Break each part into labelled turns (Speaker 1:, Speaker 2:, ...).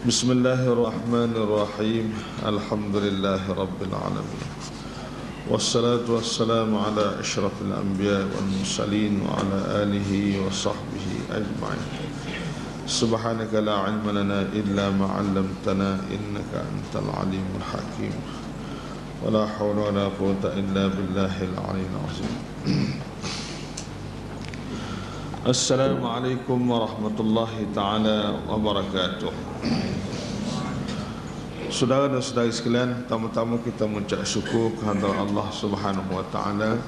Speaker 1: Bismillahirrahmanirrahim. Alhamdulillahi rabbil alamin. Wassalatu wassalamu ala asyrafil anbiya wal mursalin wa ala alihi wa sahbihi ajma'in. Subhanaka la ilma lana illa ma 'allamtana innaka antal alimul hakim. Wa la hawla wa la quwwata illa billahil aliyyil azim. Assalamualaikum warahmatullahi taala wabarakatuh. Saudara dan saudari sekalian, pertama-tama kita mengucap syukur kehadirat Allah Subhanahu wa taala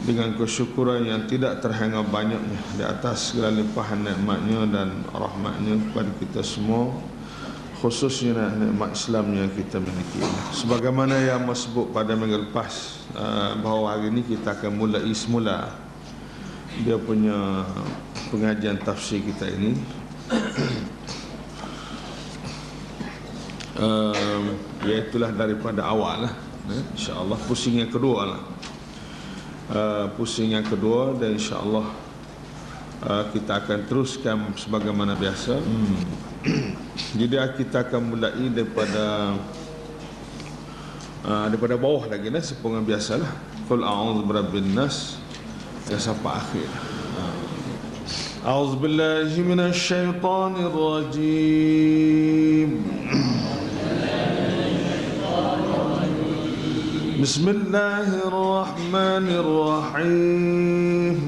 Speaker 1: dengan kesyukuran yang tidak terhingga banyaknya di atas segala limpahan nikmat-Nya dan rahmat-Nya kepada kita semua, khususnya nikmat Islam yang kita miliki. Sebagaimana yang disebut pada minggu lepas, bahawa hari ini kita akan mulai semula dia punya pengajian tafsir kita ini. Iaitulah daripada awal lah, insyaAllah pusing yang kedua lah, pusing yang kedua, dan insyaAllah kita akan teruskan sebagaimana biasa. Jadi kita akan mulai daripada bawah lagi lah, sepengan biasa lah. Qul a'udzu birabbin nas sampai akhir. A'udzu billahi minasy syaithanir rajim. Bismillahirrahmanirrahim.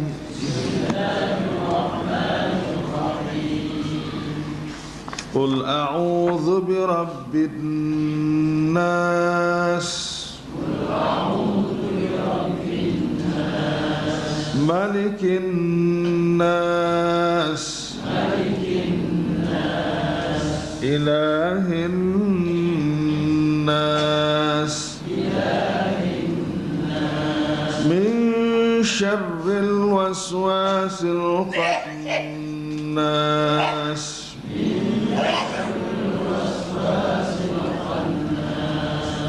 Speaker 1: Qul a'udzu birabbin nas. Malikin nas. Ilahin nas. Min syarril waswasil khannas.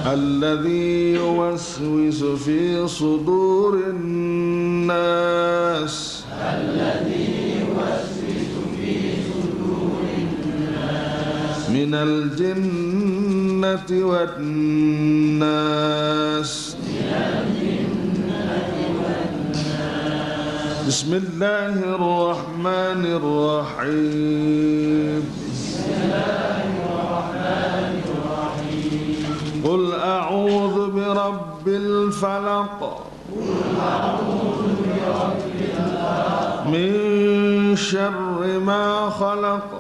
Speaker 1: Alladhi yuwaswisu fi sudurin nas. Minal jinnati wan nas. Bismillahirrahmanirrahim. Qul a'udzu birabbil falaq. Min syarri ma khalaq.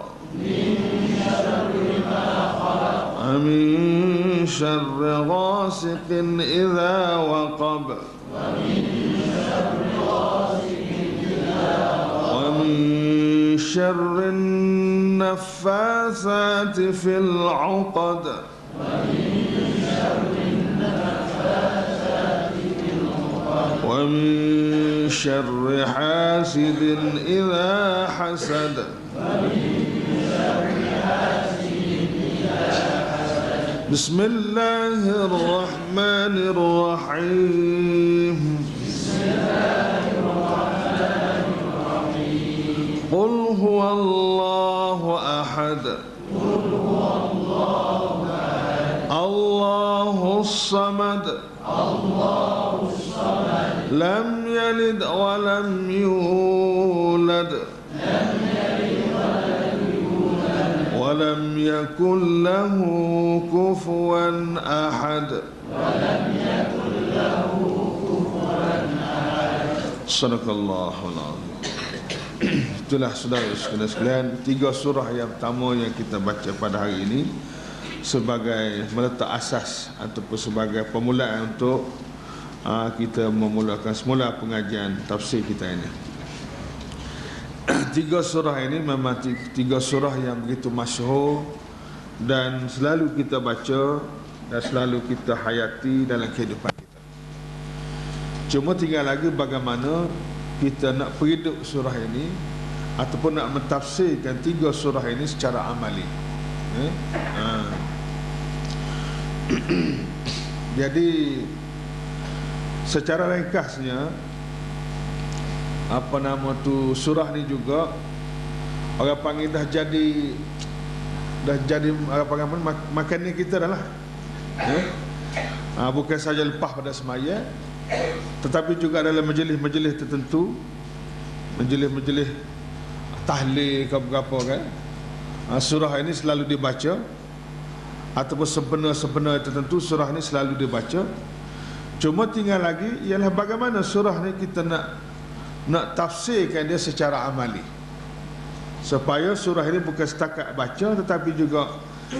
Speaker 1: Min syarri ghasiqin idza waqab. ومن شر النفاثات في العقد. ومن شر حاسد إذا حسد. بسم الله الرحمن الرحيم. قل هو الله أحد. الله الصمد. لم يلد ولم يولد. ولم يكن له كفوا أحد. صدق الله العظيم. Itulah saudara-saudara sekalian, 3 surah yang pertama yang kita baca pada hari ini sebagai meletak asas ataupun sebagai permulaan untuk kita memulakan semula pengajian tafsir kita ini. 3 surah ini memang 3 surah yang begitu masyhur dan selalu kita baca dan selalu kita hayati dalam kehidupan kita. Cuma tinggal lagi bagaimana kita nak perhidup surah ini ataupun nak mentafsirkan 3 surah ini secara amali. Jadi secara ringkasnya, apa nama tu, surah ni juga orang panggil dah jadi dah jadi makanan kita dah lah. Bukan saja lepas pada semaya, tetapi juga dalam majlis-majlis tertentu, majlis-majlis tahlil ke apa kan, surah ini selalu dibaca, ataupun sebenar-sebenar tertentu surah ini selalu dibaca. Cuma tinggal lagi ialah bagaimana surah ni kita nak tafsirkan dia secara amali, supaya surah ini bukan setakat baca, tetapi juga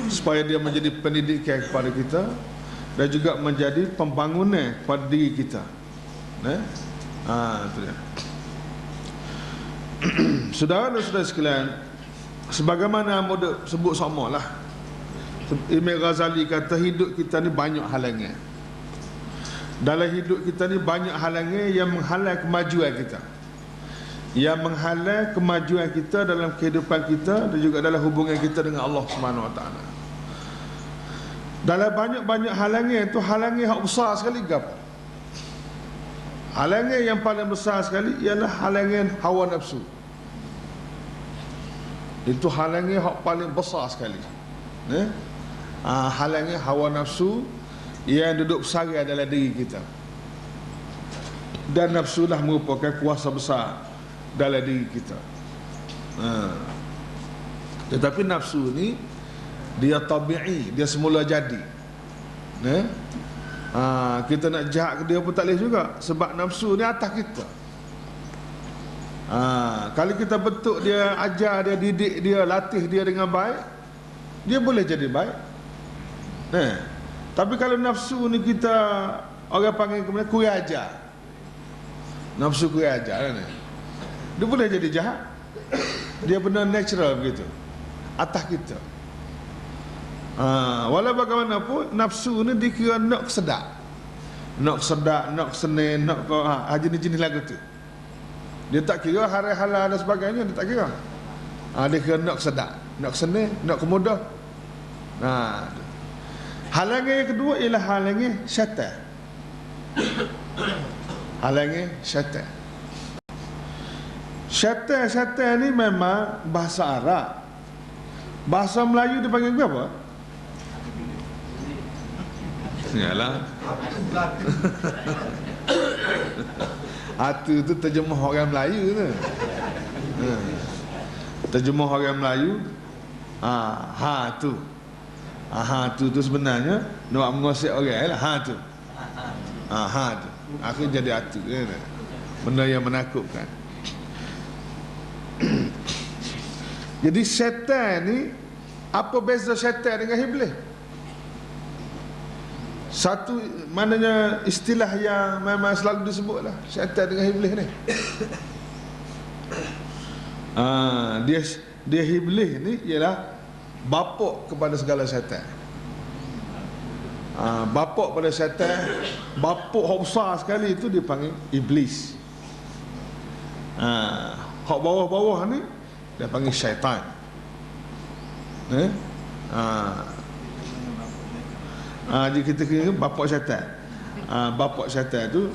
Speaker 1: supaya dia menjadi pendidikan kepada kita dan juga menjadi pembangunan pada diri kita. Itu dia. Saudara dan saudara sekalian, sebagaimana muda sebut samalah, Imam Ghazali kata hidup kita ni banyak halangan. Dalam hidup kita ni banyak halangan yang menghalang kemajuan kita, yang menghalang kemajuan kita dalam kehidupan kita dan juga dalam hubungan kita dengan Allah Subhanahu Wa Taala. Dalam banyak-banyak halangan tu, halangan yang besar sekali apa? Halangan yang paling besar sekali ialah halangan hawa nafsu. Itu halangan yang paling besar sekali. Halangan hawa nafsu yang duduk bersara dalam diri kita. Dan nafsu lah merupakan kuasa besar dalam diri kita. Tetapi nafsu ni dia tabi'i, dia semula jadi. Kita nak jahat ke dia pun tak boleh juga, sebab nafsu ni atas kita. Kalau kita bentuk dia, ajar dia, didik dia, latih dia dengan baik, dia boleh jadi baik. Tapi kalau nafsu ni kita, orang panggil kemudian kurang ajar, nafsu kurang ajar ni, dia boleh jadi jahat. Dia benar natural begitu, atas kita. Walau bagaimanapun nafsu ni dikira nak kesedak, nak kesenin, nak jenis-jenis lagu tu. Dia tak kira hari halal dan sebagainya, dia tak kira. Dia kira nak kesedak, nak kesenin, nak kemudah. Halangan yang kedua ialah halangan syaitan. Halangan syaitan. Syaitan ni memang bahasa Arab. Bahasa Melayu dipanggil apa? Yalah. Itu terjemah orang Melayu tu. Terjemah orang Melayu. Tu sebenarnya nak mengosek orang lah. Tu. Aku jadi atu kan. Benda yang menakutkan. Jadi syaitan ni, apa beza syaitan dengan iblis? Satu, maknanya istilah yang memang selalu disebut lah, syaitan dengan iblis ni. Dia iblis ni ialah bapa kepada segala syaitan. Bapa pada syaitan, bapa yang besar sekali itu dipanggil iblis. Hak bawah-bawah ni dia panggil syaitan. Jadi kita kira bapa syaitan. Bapa syaitan tu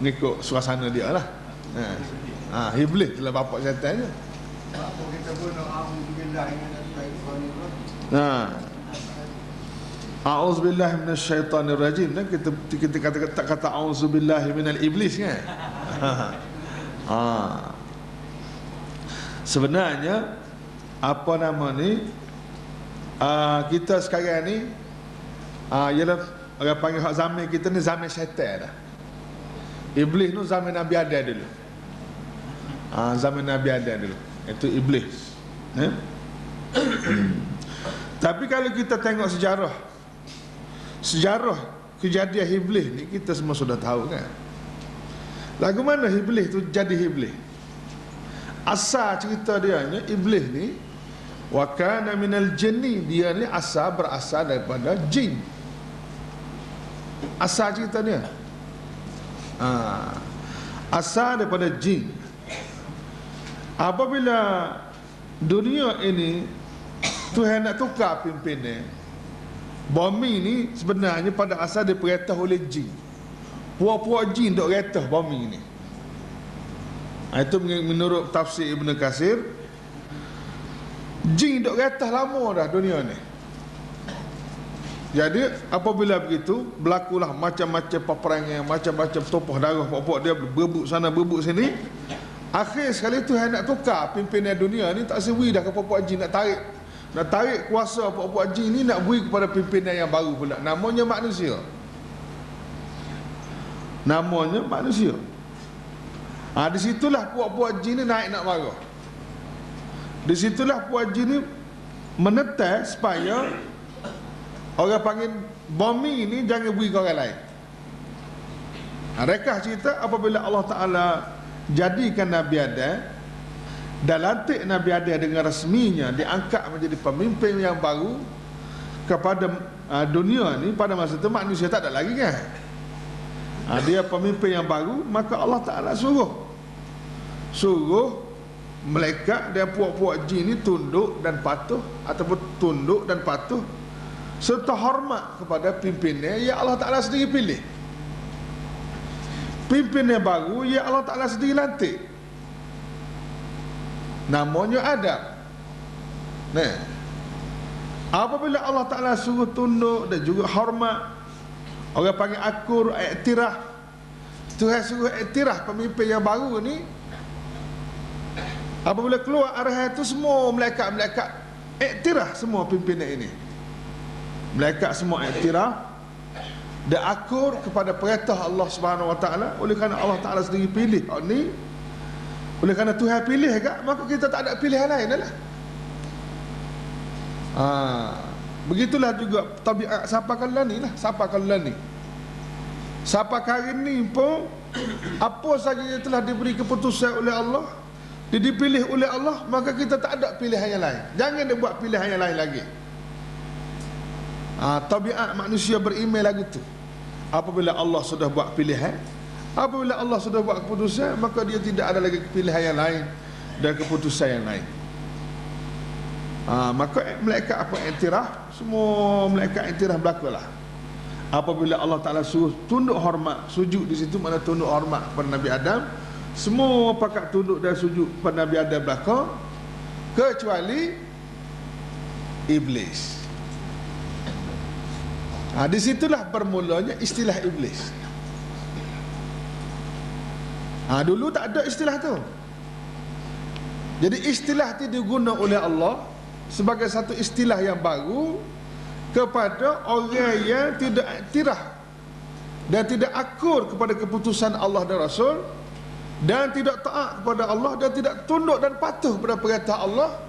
Speaker 1: ngikut suasana dia lah. Iblis itulah bapa syaitan je.
Speaker 2: Apa kita pun a'udzubillah
Speaker 1: A'udzubillah minasyaitanir rajim. Kita kata a'udzubillah minal iblis kan. Sebenarnya apa nama ni, kita sekarang ni ialah orang panggil hak zaman kita ni zaman syaitan dah. Iblis tu zaman Nabi Adam dulu. Zaman Nabi Adam dulu. Itu iblis. Tapi kalau kita tengok sejarah kejadian iblis ni, kita semua sudah tahu kan. Lagu mana iblis tu jadi iblis? Asal cerita dia ni, iblis ni wa kana minal jinni, dia ni berasal daripada jin. Asal cerita dia asal daripada jin. Apabila dunia ini Tuhan nak tukar pimpinnya, bumi ni sebenarnya pada asal diperintah oleh jin. Puak-puak jin dok retah bumi ni. Itu menurut tafsir Ibn Katsir. Jin duk retah lama dah dunia ni. Jadi apabila begitu, berlakulah macam-macam peperangan, macam-macam tumpah darah, pokok dia berebut sana berebut sini. Akhir sekali tu nak tukar pimpinan dunia ni, tak sewi dah ke puak jin nak tarik kuasa puak jin ni, nak beri kepada pimpinan yang baru pula, namanya manusia. Di situlah puak jin ni naik nak marah. Di situlah puak jin ni menetas supaya orang panggil bomi ni jangan beri ke orang lain. Rekah cerita apabila Allah Ta'ala jadikan Nabi Adam dan lantik Nabi Adam dengan resminya, diangkat menjadi pemimpin yang baru kepada dunia ni. Pada masa itu manusia tak ada lagi kan. Dia pemimpin yang baru, maka Allah Ta'ala suruh malaikat dan puak-puak jin ni tunduk dan patuh, ataupun tunduk dan patuh serta hormat kepada pimpinan yang Allah Ta'ala sendiri pilih. Pimpinan baru yang Allah Ta'ala sendiri lantik, namanya Adam. Nah, apabila Allah Ta'ala suruh tunduk dan juga hormat, orang panggil akur, iktiraf, Tuhan suruh iktiraf pemimpin yang baru ni. Apabila keluar arahan itu, semua malaikat-malaikat iktiraf semua pimpinan ini. Malaikat semua iktiraf dan akur kepada perintah Allah Subhanahu Wa Taala. Oleh kerana Allah Taala sendiri pilih ni, oleh kerana Tuhan pilih kan, maka kita tak ada pilihan lain lah. Begitulah juga tabiat siapa kalani lah. Siapa kali ni pun, apa saja yang telah diberi keputusan oleh Allah, dia dipilih oleh Allah, maka kita tak ada pilihan yang lain. Jangan dia buat pilihan yang lain lagi. Tabiat manusia beriman lagu tu. Apabila Allah sudah buat pilihan, apabila Allah sudah buat keputusan, maka dia tidak ada lagi pilihan yang lain dan keputusan yang lain. Maka malaikat apa iktiraf, semua malaikat iktiraf berlakulah. Apabila Allah Ta'ala suruh tunduk hormat, sujud di situ, mana tunduk hormat kepada Nabi Adam, semua pakat tunduk dan sujud kepada Nabi Adam belakang, kecuali iblis. Di situlah bermulanya istilah iblis. Dulu tak ada istilah tu. Jadi istilah itu digunakan oleh Allah sebagai satu istilah yang baru kepada orang yang tidak iktiraf dan tidak akur kepada keputusan Allah dan Rasul, dan tidak taat kepada Allah, dan tidak tunduk dan patuh kepada perintah Allah.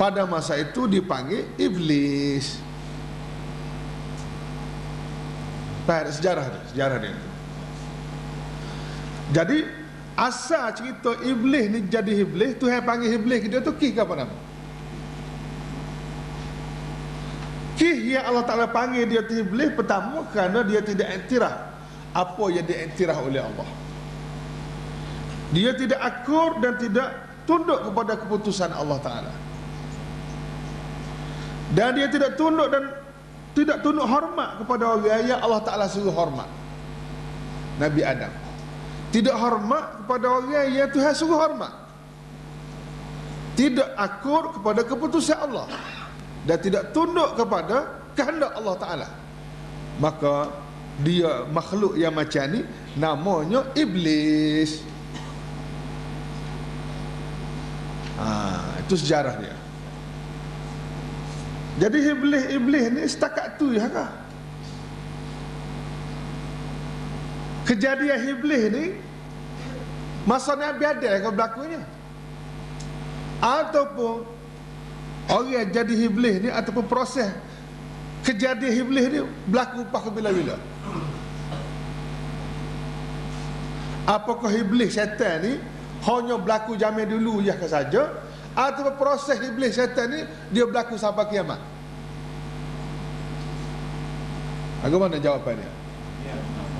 Speaker 1: Pada masa itu dipanggil iblis. Sejarah dia. Jadi asal cerita iblis ni jadi iblis, Tuhan panggil iblis dia tu ki ke apa nama? Ki yang Allah Ta'ala panggil dia tu iblis, pertama kerana dia tidak iktiraf apa yang diiktiraf oleh Allah. Dia tidak akur dan tidak tunduk kepada keputusan Allah Ta'ala, dan dia tidak tunduk hormat kepada orang yang Allah Ta'ala suruh hormat. Nabi Adam tidak hormat kepada orang yang Tuhan suruh hormat, tidak akur kepada keputusan Allah, dan tidak tunduk kepada kehendak Allah Ta'ala. Maka dia makhluk yang macam ni namanya iblis. Itu sejarah dia. Jadi iblis ni setakat tu ya kah? Kejadian iblis ni masa Nabi Adam ke berlakunya, ataupun orang jadi iblis ni, ataupun proses kejadian iblis ni berlaku pas bila-bila. Apakah iblis syaitan ni hanya berlaku zaman dulu ya ke saja, ataupun proses iblis syaitan ni dia berlaku sampai kiamat? Bagaimana jawapan dia?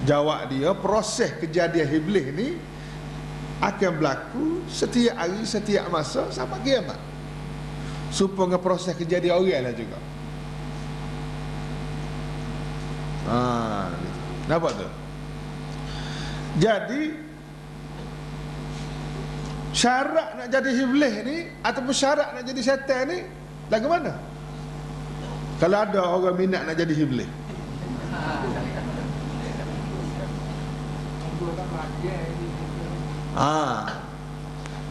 Speaker 1: Jawab dia, proses kejadian iblis ni akan berlaku setiap hari, setiap masa sampai kiamat. Supaya proses kejadian orang lah juga. Nampak tu? Jadi Syarat nak jadi iblis ni ataupun syarat nak jadi syaitan ni lagu mana? Kalau ada orang minat nak jadi iblis.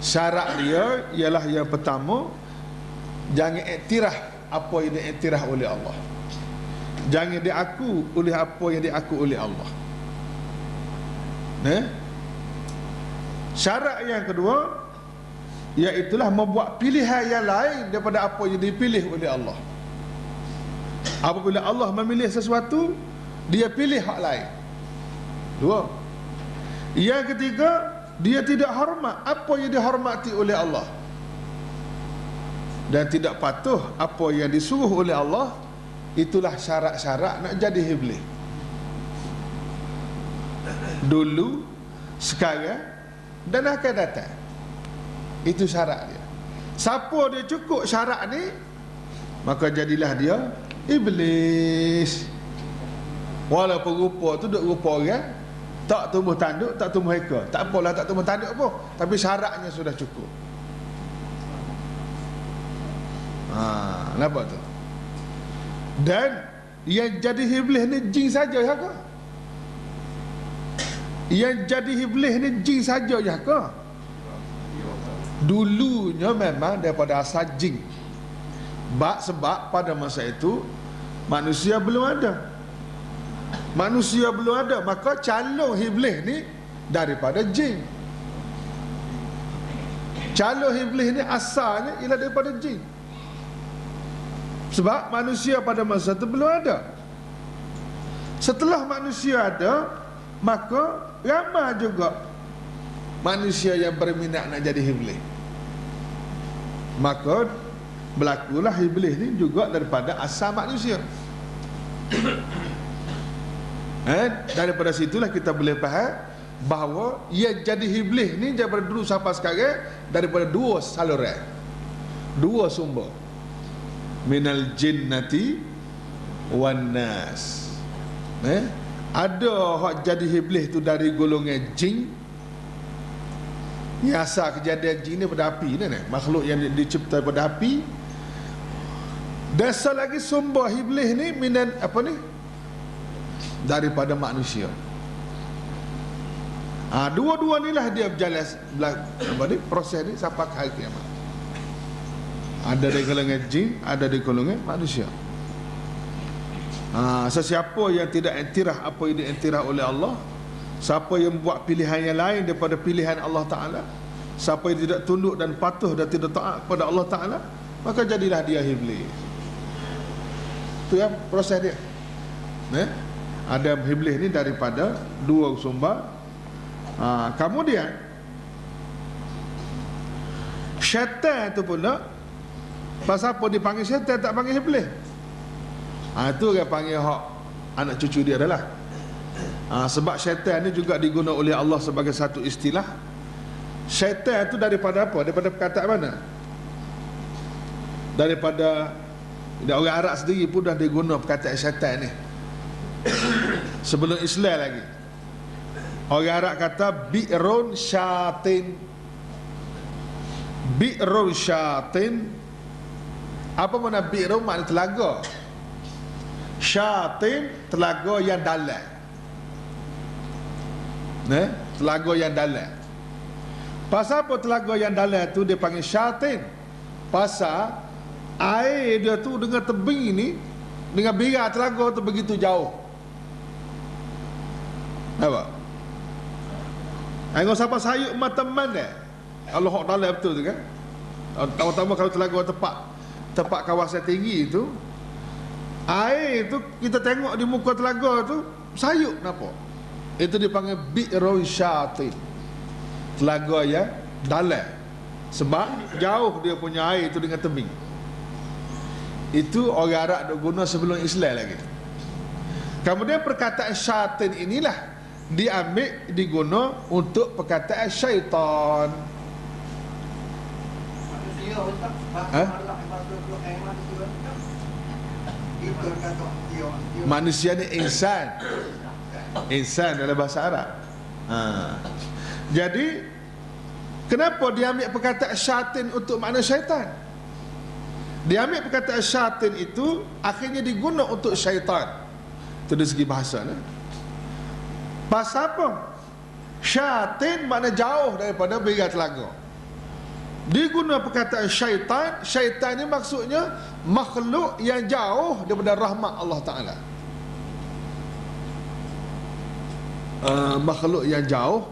Speaker 1: Syarat dia ialah yang pertama, jangan iktiraf apa yang diiktiraf oleh Allah. Jangan diaku oleh apa yang diaku oleh Allah. Syarat yang kedua, iaitulah membuat pilihan yang lain daripada apa yang dipilih oleh Allah. Apabila Allah memilih sesuatu, dia pilih hak lain. Dua. Yang ketiga, dia tidak hormat apa yang dihormati oleh Allah, dan tidak patuh apa yang disuruh oleh Allah. Itulah syarat-syarat nak jadi iblis. Dulu, sekarang dan akan datang. Itu syarat dia. Siapa dia cukup syarat ni, maka jadilah dia iblis. Walaupun rupa tu duk rupa orang, tak tumbuh tanduk, tak tumbuh ekor, tak apalah, tak tumbuh tanduk apa, tapi syaratnya sudah cukup. Nampak tu? Dan yang jadi iblis ni jin saja ya ke? Yang jadi iblis ni jin saja ya ke? Dulunya memang daripada asal jin. Sebab pada masa itu manusia belum ada. Manusia belum ada, maka calon iblis ni daripada jin. Calon iblis ni asalnya ialah daripada jin. Sebab manusia pada masa itu belum ada. Setelah manusia ada, maka ramai juga manusia yang berminat nak jadi iblis. Maka berlakulah iblis ni juga daripada asal manusia. Daripada situlah kita boleh faham bahawa ia jadi iblis ni daripada dulu sampai sekarang daripada dua saluran, dua sumber. Minal jinnati wan nas. Ada hak jadi iblis tu dari golongan jin. Yang asal kejadian jin ni pada api ni, makhluk yang dicipta pada api. Dan satu lagi sumber iblis ni minan apa ni? Daripada manusia. Dua-dua ni lah dia berjalan apa ni, proses ni sampai ke hari kiamat. Ada di golongan jin, ada di golongan manusia. Sesiapa yang tidak iktiraf apa yang diiktiraf oleh Allah, siapa yang buat pilihan yang lain daripada pilihan Allah Ta'ala, siapa yang tidak tunduk dan patuh dan tidak taat kepada Allah Ta'ala, maka jadilah dia iblis. Itu yang proses dia. Ada iblis ni daripada dua sumber. Kemudian syaitan itu pula, pasal apa dipanggil syaitan tak panggil iblis? Itu dia panggil hak anak cucu dia adalah. Sebab syaitan ni juga digunakan oleh Allah sebagai satu istilah. Syaitan itu daripada apa? Daripada perkataan mana? Daripada orang Arab sendiri pun dah diguna perkataan syaitan ni. Sebelum Islam lagi, orang Arab kata bi'run syatin. Bi'run syatin. Apa makna bi'run? Makna telaga. Syatin, telaga yang dalam. Telaga yang dalam. Pasal apa telaga yang dalam tu dia panggil syatin? Pasal air dia tu dengan tebing ni, dengan biar telaga tu begitu jauh. Nampak? Tengok siapa sayuk teman dia. Allah hak dalam betul tu kan? Terutama kalau telaga tepat kawasan tinggi tu, air tu kita tengok di muka telaga tu sayuk nampak. Itu dipanggil bi'run syatin. Telaga yang dalam. Sebab jauh dia punya air itu dengan tebing. Itu orang Arab duk guna sebelum Islam lagi. Kemudian perkataan syaitan inilah diambil diguna untuk perkataan syaitan. Manusia ni insan. Insan dalam bahasa Arab. Jadi Kenapa dia ambil perkataan syaitan untuk makna syaitan? Dia ambil perkataan syaitan itu akhirnya diguna untuk syaitan. Itu dari segi bahasa ni. Pasal apa? Syaitan makna jauh daripada berikat telaga. Diguna perkataan syaitan. Syaitan ni maksudnya makhluk yang jauh daripada rahmat Allah Ta'ala. Makhluk yang jauh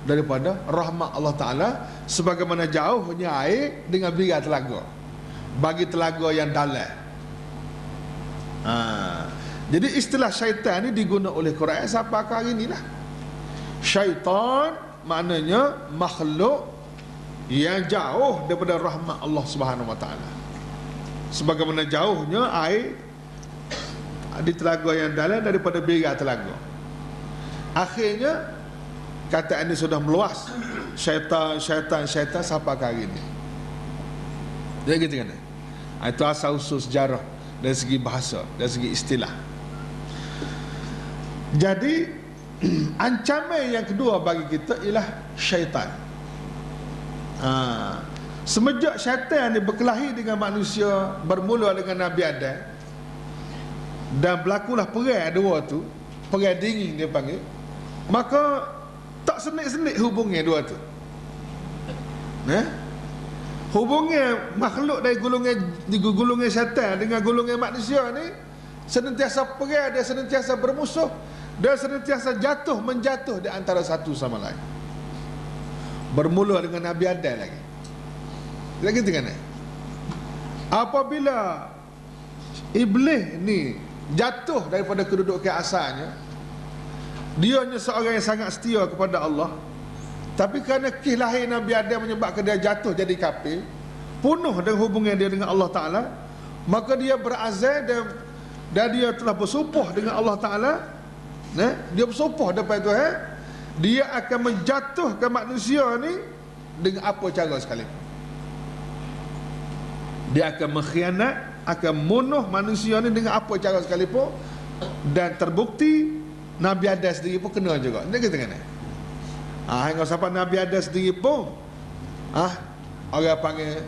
Speaker 1: daripada rahmat Allah Ta'ala, sebagaimana jauhnya air dengan birikat telaga bagi telaga yang dalam. Jadi istilah syaitan ni diguna oleh Quran sampai ke hari ni lah. Syaitan maknanya makhluk yang jauh daripada rahmat Allah Subhanahu Wa Ta'ala, sebagaimana jauhnya air di telaga yang dalam daripada birikat telaga. Akhirnya kataan ini sudah meluas, syaitan sampai ke hari ini. Jadi gitu kan. Itu asal usul sejarah dari segi bahasa, dari segi istilah. Jadi ancaman yang kedua bagi kita ialah syaitan. Semenjak syaitan ni berkelahi dengan manusia, bermula dengan Nabi Adam, dan berlakulah perang dua tu, perang dingin dia panggil, maka tak senik-senik hubungnya dua tu. Hubungnya makhluk dari golongan syaitan dengan golongan manusia ni senantiasa perang, dia senantiasa bermusuh, dia senantiasa menjatuh di antara satu sama lain. Bermula dengan Nabi Adam lagi. Lagi tengah ni. Apabila iblis ni jatuh daripada kedudukan asalnya, dia hanya seorang yang sangat setia kepada Allah, tapi kerana kisah lahir Nabi Adam menyebabkan dia jatuh jadi kafir, penuh dengan hubungan dia dengan Allah Ta'ala, maka dia berazam dan dia telah bersumpah dengan Allah Ta'ala. Dia bersumpah depan Tuhan, dia akan menjatuhkan manusia ni dengan apa cara sekalipun. Dia akan mengkhianat, akan bunuh manusia ni dengan apa cara sekalipun. Dan terbukti Nabi Adam sendiri pun kena juga. Ini kita kena. Hingga sampai Nabi Adam sendiri pun orang panggil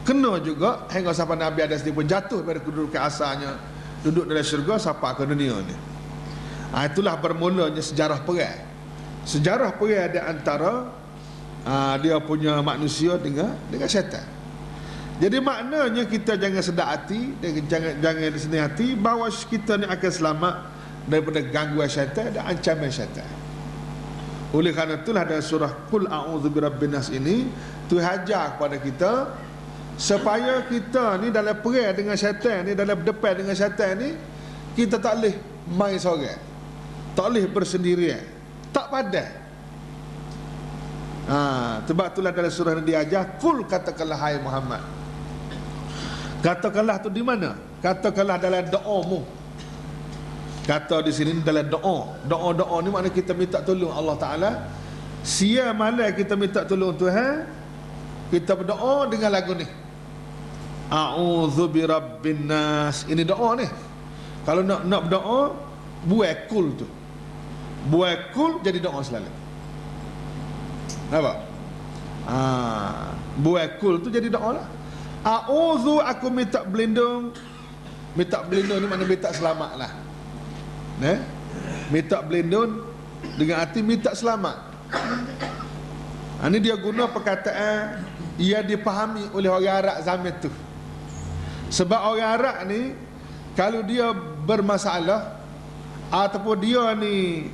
Speaker 1: kena juga, hingga sampai Nabi Adam sendiri pun jatuh pada kedudukan asalnya, duduk dalam syurga sampai ke dunia ni. Itulah bermulanya sejarah perang. Sejarah perang di antara dia punya manusia dengan syaitan. Jadi maknanya kita jangan sedar hati, jangan disenang hati bahawa kita ni akan selamat daripada gangguan syaitan dan ancaman syaitan. Oleh kerana itulah dalam surah Qul a'udzu birabbin nas ini Tuhan ajar kepada kita supaya kita ni dalam perang dengan syaitan ni, dalam berdepan dengan syaitan ni, kita tak boleh main seorang, tak boleh bersendirian, tak padan. Sebab itulah dalam surah ni dia ajar, Qul, katakanlah hai Muhammad. Katakanlah tu di mana? Katakanlah dalam doamu. Kata di sini dalam doa. Doa ni maknanya kita minta tolong Allah Ta'ala. Siang malam kita minta tolong Tuhan. Kita berdoa dengan lagu ni, A'udzu birabbin nas. Ini doa ni. Kalau nak berdoa, buat kul tu. Buat kul jadi doa selalu. Nampak? Buat kul tu jadi doa lah. A'udzu, aku minta berlindung. Minta berlindung ni maknanya minta selamat lah. Minta berlindung dengan arti minta selamat. Ini dia guna perkataan ia dipahami oleh orang Arab zaman tu. Sebab orang Arab ni kalau dia bermasalah ataupun dia ni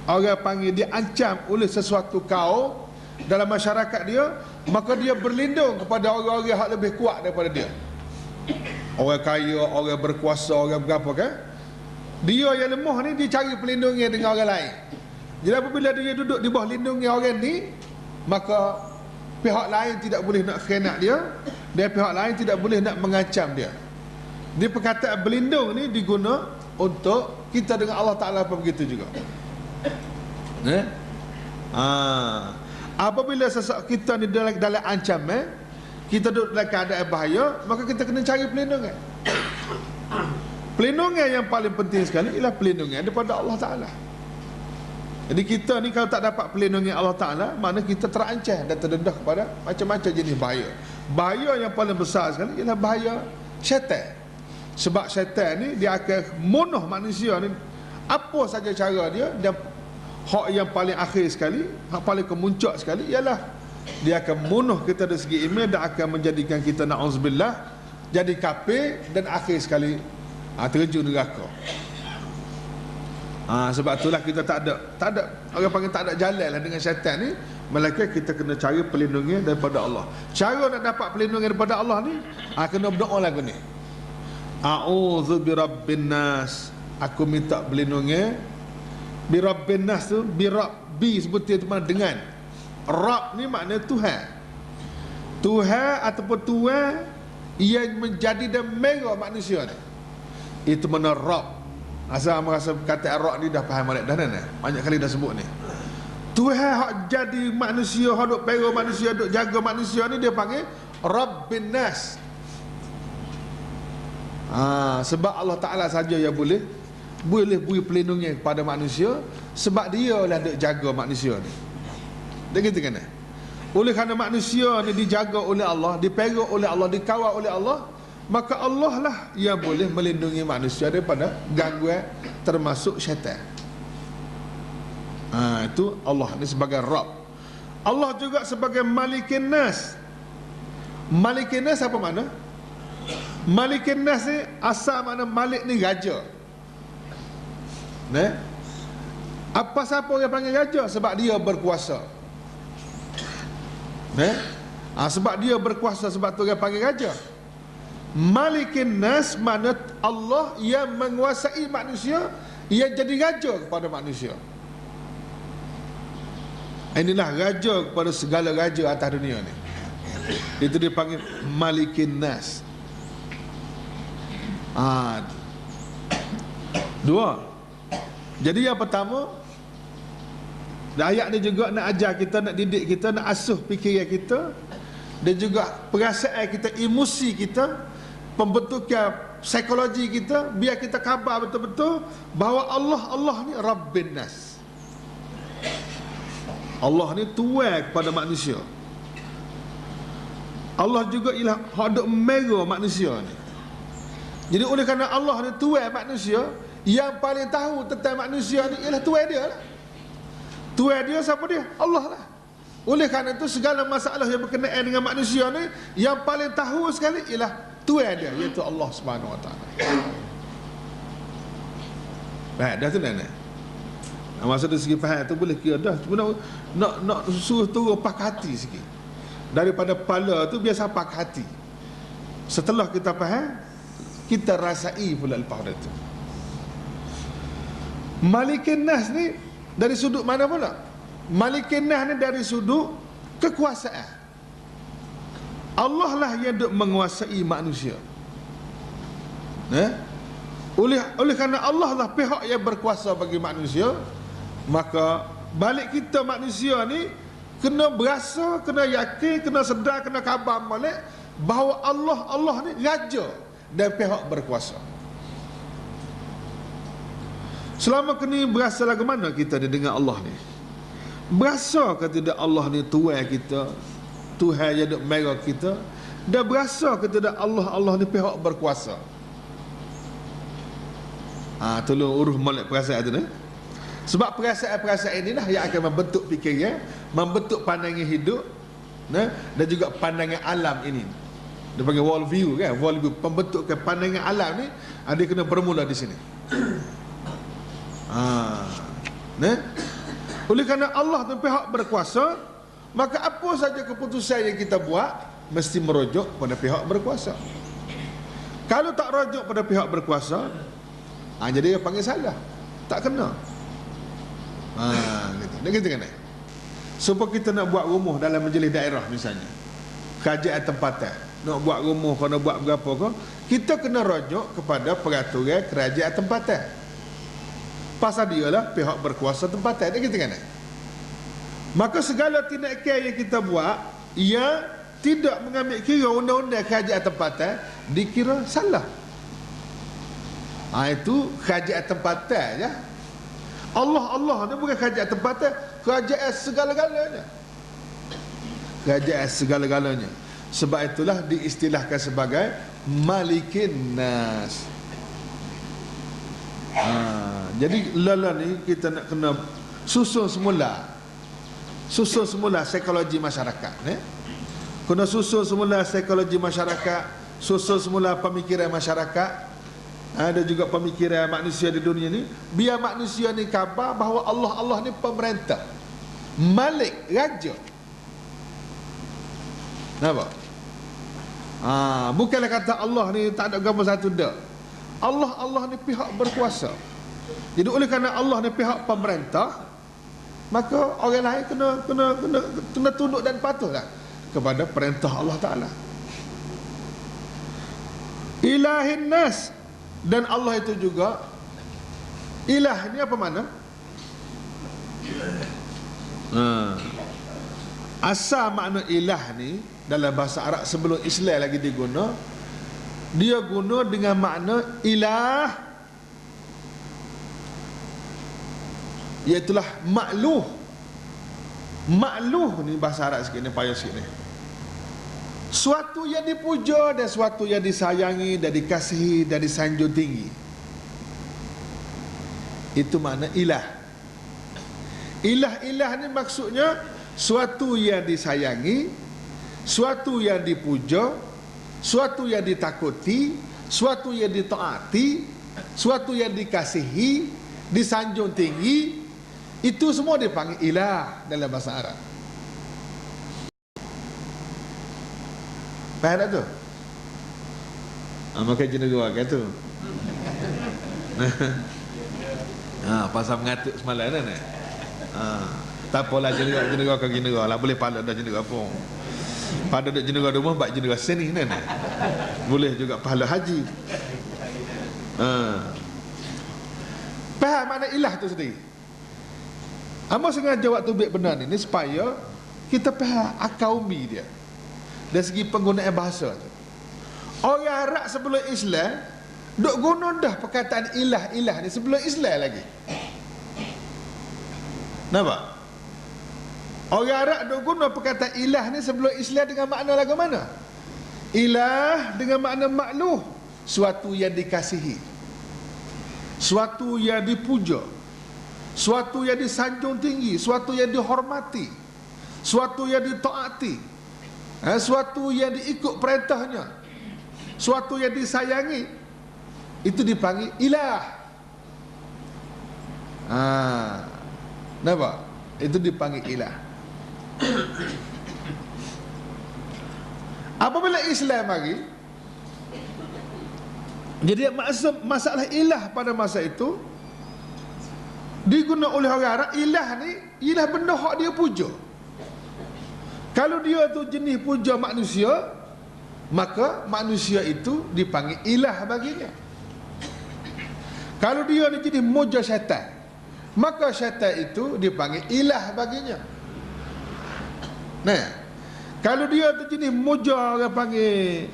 Speaker 1: orang panggil dia ancam oleh sesuatu kaum dalam masyarakat dia, maka dia berlindung kepada orang-orang yang lebih kuat daripada dia. Orang kaya, orang berkuasa, orang berapa kan. Dia yang lemah ni dia cari perlindungan dengan orang lain. Jadi apabila dia duduk di bawah lindungan orang ni, maka pihak lain tidak boleh nak khianat dia, dan pihak lain tidak boleh nak mengancam dia. Di perkataan berlindung ni diguna untuk kita dengan Allah Ta'ala pun begitu juga. Apabila sesuatu kita ni dalam ancaman, kita duduk dalam keadaan bahaya, maka kita kena cari perlindungan. Perlindungan yang paling penting sekali ialah perlindungan daripada Allah Ta'ala. Jadi kita ni kalau tak dapat perlindungan Allah Ta'ala, mana kita terancam dan terdedah kepada macam-macam jenis bahaya. Bahaya yang paling besar sekali ialah bahaya syaitan. Sebab syaitan ni dia akan munuh manusia ni apa saja cara dia. Dan hak yang paling akhir sekali, hak paling kemuncak sekali ialah dia akan munuh kita dari segi iman dan akan menjadikan kita, na'udzubillah, jadi kafir dan akhir sekali terjun neraka. Sebab itulah kita tak ada orang panggil tak ada jalan lah dengan syaitan ni, melainkan kita kena cari perlindungan daripada Allah. Cara nak dapat perlindungan daripada Allah ni, kena berdoa lagu ni. A'udzu birabbin nas, aku minta perlindungan. Birabbin nas tu, birabbi sebutin tu mana dengan. Rabb ni makna Tuhan. Tuhan ataupun Tuhan yang menjadi dan mega manusia ni, itu mana Rabb. Asal merasa kata Rabb ni dah faham balik dah kan? Banyak kali dah sebut ni. Tuhan hak jadi manusia, hak duk pera manusia, duk jaga manusia ni dia panggil Rabbin Nas. Sebab Allah Ta'ala saja yang boleh beri perlindungan kepada manusia, sebab dia lah duk jaga manusia ni. Dia kata kan? Oleh kerana manusia ni dijaga oleh Allah, dipera oleh Allah, dikawal oleh Allah, maka Allah lah yang boleh melindungi manusia daripada gangguan termasuk syaitan. Itu Allah ni sebagai Rabb. Allah juga sebagai Malikin Nas. Malikin Nas apa makna? Malikin Nas ni asal makna Malik ni raja. Apa siapa yang panggil raja? Sebab dia berkuasa. Sebab dia berkuasa, sebab tu orang panggil raja. Malikin Nas makna Allah yang menguasai manusia, yang jadi raja kepada manusia. Inilah raja kepada segala raja atas dunia ni. Itu dipanggil Malikin Nas. Dua. Jadi yang pertama, ayat ni juga nak ajar kita, nak didik kita, nak asuh fikiran kita, dan juga perasaan kita, emosi kita, pembentukan psikologi kita, biar kita khabar betul-betul bahawa Allah ni Rabbin Nas. Allah ni tuan kepada manusia. Allah juga ialah hak duk mera manusia ni. Jadi oleh kerana Allah ni tuan manusia, yang paling tahu tentang manusia ni ialah tuan dia lah. Tuan dia siapa dia? Allah lah. Oleh kerana itu segala masalah yang berkenaan dengan manusia ni, yang paling tahu sekali ialah tuan dia, iaitu Allah Subhanahu Wa Taala. Baik, dah tu nak. Maksud dari segi faham tu boleh kira dah. Cuma nak suruh turun pakai hati sikit. Daripada kepala tu biasa pakai hati. Setelah kita faham, kita rasai pula lepas itu. Malikin Nas ni dari sudut mana pula? Malikin Nas ni dari sudut kekuasaan. Allah lah yang duk menguasai manusia. Oleh kerana Allah lah pihak yang berkuasa bagi manusia, maka balik kita manusia ni kena berasa, kena yakin, kena sedar, kena khabar balik bahawa Allah ni raja dan pihak berkuasa. Selama kini berasa lagu mana kita ni dengan Allah ni? Berasa ke tidak Allah ni tuan kita, Tuhan yang duk mera kita? Dan berasa ke tidak Allah ni pihak berkuasa? Tolong urus molek perasaan tu ni. Sebab perasaan-perasaan inilah yang akan membentuk fikiran, membentuk pandangan hidup, dan juga pandangan alam ini. Dia panggil world view kan, world view, pembentukan pandangan alam ni, dia kena bermula di sini. Oleh kerana Allah tu pihak berkuasa, maka apa saja keputusan yang kita buat mesti merujuk pada pihak berkuasa. Kalau tak rujuk pada pihak berkuasa, jadi dia panggil salah, tak kena. Dia kata kan, supaya kita nak buat rumah dalam majlis daerah misalnya, kerajaan tempatan, nak buat rumah, kena buat berapa ke, kita kena rujuk kepada peraturan kerajaan tempatan. Pasal dia lah pihak berkuasa tempatan. Dia kata kan, maka segala tindakan yang kita buat yang tidak mengambil kira undang-undang kerajaan tempatan dikira salah. Itu kerajaan tempatan ya. Allah ni bukan kerajaan tempatan, kerajaan segala-galanya. Kerajaan segala-galanya. Sebab itulah diistilahkan sebagai Malikin Nas. Jadi lala ni kita nak kena susun semula psikologi masyarakat, kena susun semula psikologi masyarakat, susun semula pemikiran masyarakat, ada juga pemikiran manusia di dunia ni, biar manusia ni khabar bahawa Allah ni pemerintah, Malik, raja. Nampak? Bukanlah kata Allah ni tak ada agama satu dah. Allah ni pihak berkuasa. Jadi oleh kerana Allah ni pihak pemerintah, maka orang lain kena tunduk dan patuhlah kepada perintah Allah Taala. Ilahin nas, dan Allah itu juga ilah ni apa makna? Asal makna ilah ni dalam bahasa Arab sebelum Islam lagi diguna, dia guna dengan makna ilah, iaitulah makluh. Makluh ni bahasa Arab sikit ni, payah sikit ni. Suatu yang dipuja dan suatu yang disayangi dan dikasihi dan disanjung tinggi. Itu makna ilah. Ilah ni maksudnya suatu yang disayangi, suatu yang dipuja, suatu yang ditakuti, suatu yang ditaati, suatu yang dikasihi, disanjung tinggi. Itu semua dipanggil ilah dalam bahasa Arab. Faham tak tu? Maka jenis dua kan tu. Pasal mengatuk semalam kan. Tak apalah jenera ke jenera lah, boleh pahala dah jenera pun. Pada duk jenera rumah bak jenera sini kan. Boleh juga pahala haji. Faham makna ilah tu sendiri. Amba sengaja waktu baik benar ni supaya kita faham akaumi dia dari segi penggunaan bahasa tu. Orang Arab sebelum Islam duk guna dah perkataan ilah ni sebelum Islam lagi. Nampak? Orang Arab duk guna perkataan ilah ni sebelum Islam dengan makna lagu mana? Ilah dengan makna makluh, suatu yang dikasihi, suatu yang dipuja, suatu yang disanjung tinggi, suatu yang dihormati, suatu yang ditaati, suatu yang diikut perintahnya, suatu yang disayangi, itu dipanggil ilah. Nampak? Itu dipanggil ilah. Apabila Islam lagi, jadi masalah ilah pada masa itu digunakan oleh orang Arab. Ilah ni ilah benda hak dia puja. Kalau dia tu jenis puja manusia, maka manusia itu dipanggil ilah baginya. Kalau dia ni jenis muja syaitan, maka syaitan itu dipanggil ilah baginya. Nah, kalau dia tu jenis muja, orang panggil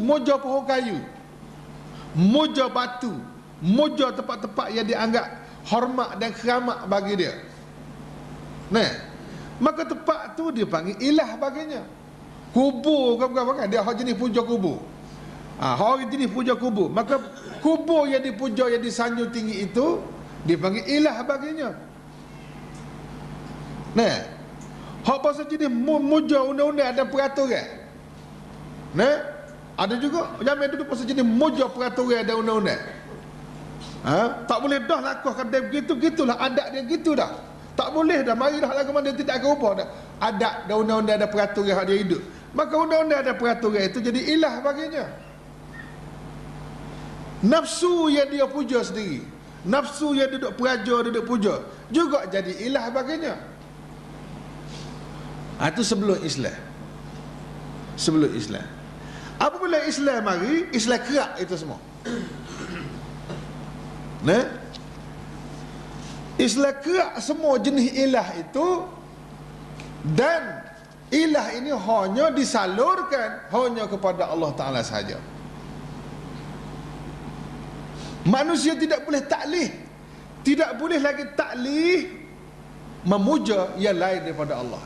Speaker 1: muja pohon kayu, muja batu, muja tempat-tempat yang dianggap hormat dan keramat bagi dia, nah, maka tempat tu dia panggil ilah baginya. Kubur ke bukan, dia hak jenis puja kubur. Hak jenis puja kubur, maka kubur yang dipuja, yang disanjung tinggi itu dipanggil ilah baginya. Nah, hak pasal jenis muja undang-undang ada peraturan. Nah, ada juga zaman dulu pasal jenis muja peraturan ada undang-undang. Tak boleh dah lakukan dia begitu-gitulah, adat dia gitu dah. Tak boleh dah, marilah lagu mana dia tidak akan ubah dah. Adat dan undang-undang ada peraturan hak dia hidup. Maka undang-undang ada peraturan itu jadi ilah baginya. Nafsu yang dia puja sendiri, nafsu yang duduk peraja, duduk puja, juga jadi ilah baginya. Itu sebelum Islam. Sebelum Islam. Apabila Islam mari, Islam kerak itu semua. Nah, Islam kerak semua jenis ilah itu, dan ilah ini hanya disalurkan hanya kepada Allah Ta'ala sahaja. Manusia tidak boleh taklih,
Speaker 3: Tidak boleh lagi taklih memuja yang lain daripada Allah.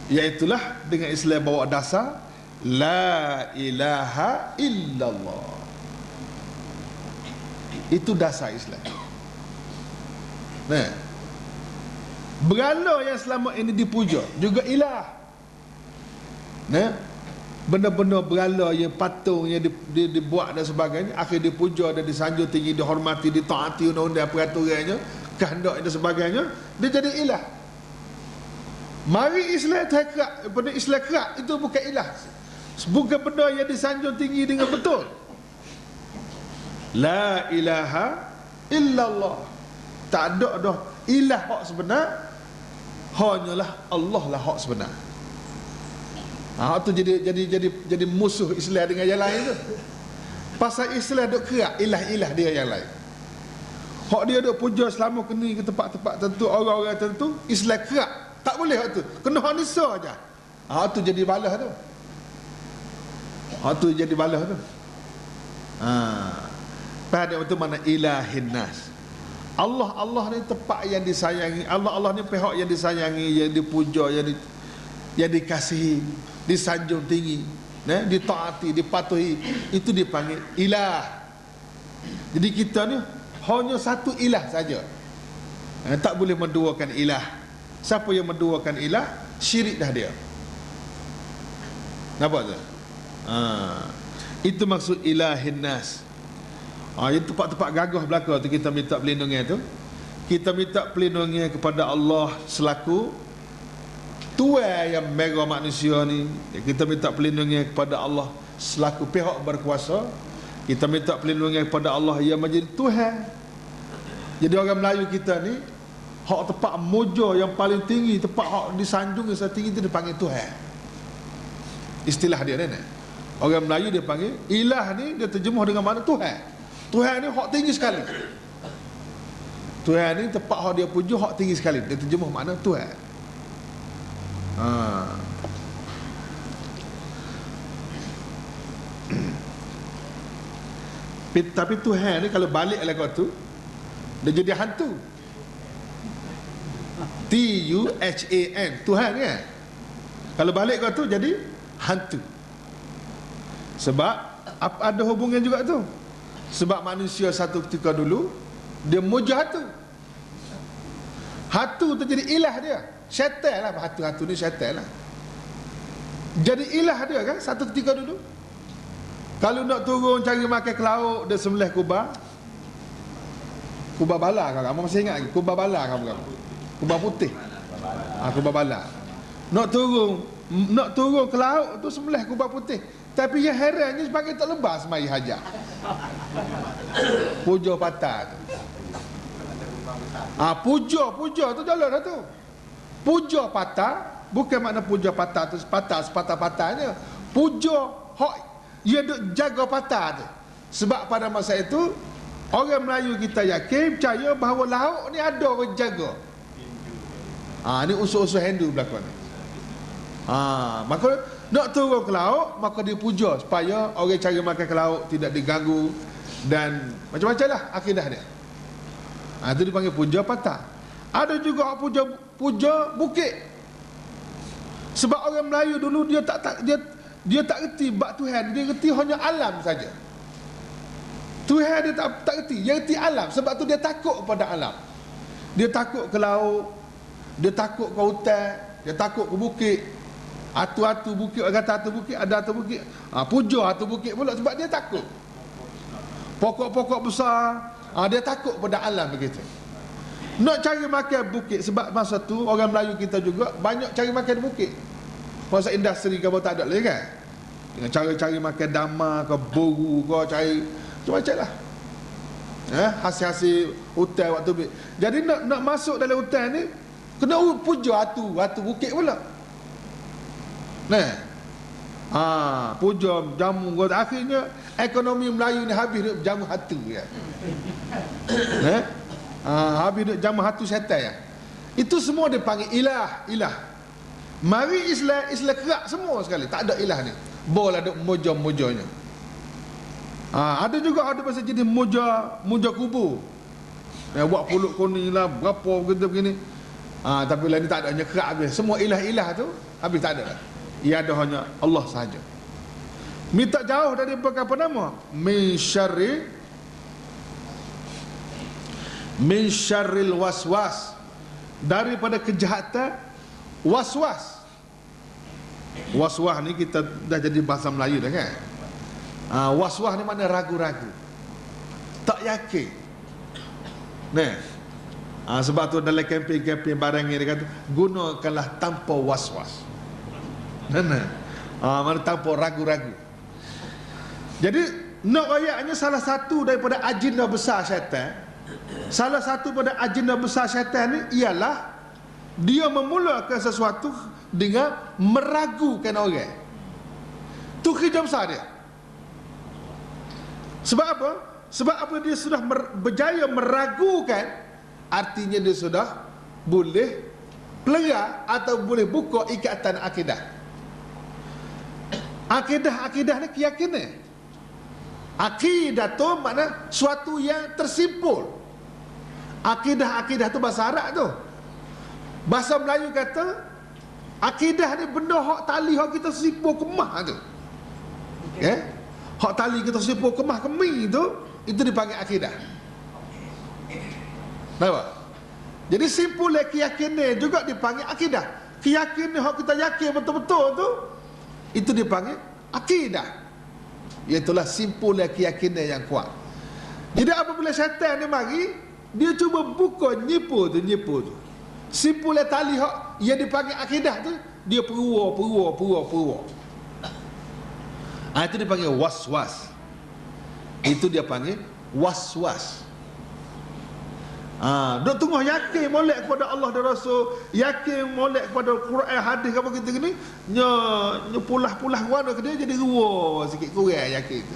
Speaker 3: Iaitulah dengan Islam bawa dasar la ilaha illallah. Itu dasar Islam. Nah, berhala yang selama ini dipuja juga ilah. Nah, benda-benda berhala yang patung yang dibuat dan sebagainya, akhir dipuja dan disanjung tinggi, dihormati, ditaati undang-undang peraturannya, kehendak dan sebagainya, dia jadi ilah. Mari Islam kerak, benda Islam kerak itu bukan ilah, bukan benda yang disanjung tinggi dengan betul. La ilaha illallah. Tak ada dah ilah hak sebenar, hanyalah Allah lah hak sebenar. Tu jadi musuh Islam dengan yang lain tu. Pasal Islam duk kerak ilah-ilah dia yang lain. Hak dia duk puja selama kini ke tempat-tempat tertentu, orang-orang tertentu, Islam kerak. Tak boleh hak tu. Kena hak nisa aja. Tu jadi balas tu. Tu jadi balas tu. Pada itu mana ilahin nas. Allah ni tempat yang disayangi. Allah ni pihak yang disayangi, yang dipuja, yang dikasihi, disanjung tinggi, ditaati, dipatuhi. Itu dipanggil ilah. Jadi kita ni hanya satu ilah saja. Tak boleh menduakan ilah. Siapa yang menduakan ilah, syirik dah dia. Nampak tak? Itu maksud ilahin nas. Itu tempat-tempat gagah belaka tu kita minta perlindungan tu. Kita minta perlindungan kepada Allah selaku Tuhan yang mega manusia ni. Kita minta perlindungan kepada Allah selaku pihak berkuasa. Kita minta perlindungan kepada Allah yang menjadi Tuhan. Jadi orang Melayu kita ni, hak tempat moja yang paling tinggi, tempat hak disanjung yang tinggi tu dipanggil Tuhan. Istilah dia ni. Orang Melayu dia panggil ilah ni, dia terjemuh dengan makna Tuhan. Tuhan ni hak tinggi sekali. Tuhan ni tempat hak dia puja hak tinggi sekali. Dia terjemuh makna Tuhan. Tapi Tuhan ni kalau balik lah kau tu, dia jadi hantu. Tuhan, Tuhan kan? Kalau balik kau tu jadi hantu. Sebab ada hubungan juga tu. Sebab manusia satu ketika dulu dia muja hatu. Hatu tu jadi ilah dia. Syaitan lah, hatu ni syaitan lah. Jadi ilah dia kan satu ketika dulu. Kalau nak turun cari makan ke laut, dia sembelih kubah. Kubah bala kan? Kamu masih ingat lagi? Kubah bala kan? Kubah putih. Kubah bala. Nak turun ke laut tu sembelih kubah putih. Tapi yang herannya sebagai tak lepas mai hajat. Puja patah tu. Puja tu jalan dah tu. Puja patah bukan makna puja patah tu sepatah-patahnya. Puja hak dia duk jaga patah tu. Sebab pada masa itu orang Melayu kita yakin percaya bahawa laut ni ada orang jaga. Ni usul-usul Hindu berlaku ni. Maka nak turun ke laut, maka dia puja supaya orang cari makan ke laut tidak diganggu dan macam-macam lah akidah dia. Itu dipanggil puja patah. Ada juga puja bukit. Sebab orang Melayu dulu dia tak reti bab Tuhan, dia reti hanya alam saja. Tuhan dia tak reti, dia reti alam. Sebab tu dia takut pada alam. Dia takut ke laut, dia takut ke hutan, dia takut ke bukit. Atu-atu bukit, orang kata atu bukit, ada atu bukit. Puja atu bukit pula sebab dia takut. Pokok-pokok besar, dia takut pada alam begitu. Nak cari makan bukit, sebab masa tu orang Melayu kita juga banyak cari makan di bukit. Masa industri ke apa tak ada lagi kan? Dengan cara cari makan damar ke boru ke, cari macam-macam lah. Hasil-hasil hutan waktu. Jadi nak masuk dalam hutan ni kena puja atu bukit pula. Puja jamu. Akhirnya ekonomi Melayu ni habis duk jamu hatu ya. Habis duk jamu hatu syaitan ya. Itu semua dia panggil ilah. Mari Islam kerak semua sekali. Tak ada ilah ni. Boleh duk muja-mujanya. Ada juga ada pasal jadi muja kubur. buat pulut kuning lah, berapa gitu begini. Tapi lain ni tak ada, hanya kerak habis. Semua ilah-ilah tu habis, tak ada. Ia ada hanya Allah sahaja. Minta jauh dari apa nama? Min syarril waswas, daripada kejahatan waswas. Waswas ni kita dah jadi bahasa Melayu dah kan. Waswas ni mana ragu-ragu, tak yakin. Sebab tu dalam kempen-kempen barang ni dia kata gunakanlah tanpa was-was. Mana tanpa ragu-ragu. Jadi nak ayatnya salah satu daripada agenda besar syaitan. Salah satu daripada agenda besar syaitan ni ialah dia memulakan sesuatu dengan meragukan orang. Tu kerja besar dia. Sebab apa? Sebab apa dia sudah berjaya meragukan, artinya dia sudah boleh pelera atau boleh buka ikatan akidah. Akidah ni keyakinan. Akidah tu makna suatu yang tersimpul. Akidah tu bahasa Arab tu. Bahasa Melayu kata akidah ni benda hak tali hak kita simpul kemah tu. Hak tali kita simpul kemah kemi tu, itu dipanggil akidah. Nampak? Jadi simpul keyakinan juga dipanggil akidah. Keyakinan hak kita yakin betul-betul tu, itu dipanggil akidah. Iaitulah simpul keyakinan yang kuat. Jadi apabila syaitan ni mari, dia cuba buka nyipu tu. Simpul tali hak yang dipanggil akidah tu, dia perua. Itu dipanggil was-was. Itu dia panggil was-was. Duk tunggu yakin molek kepada Allah dan Rasul, yakin molek kepada Quran hadis apa kita gini, nya pulah-pulah warna ke dia jadi ruwa sikit kurang yakin tu.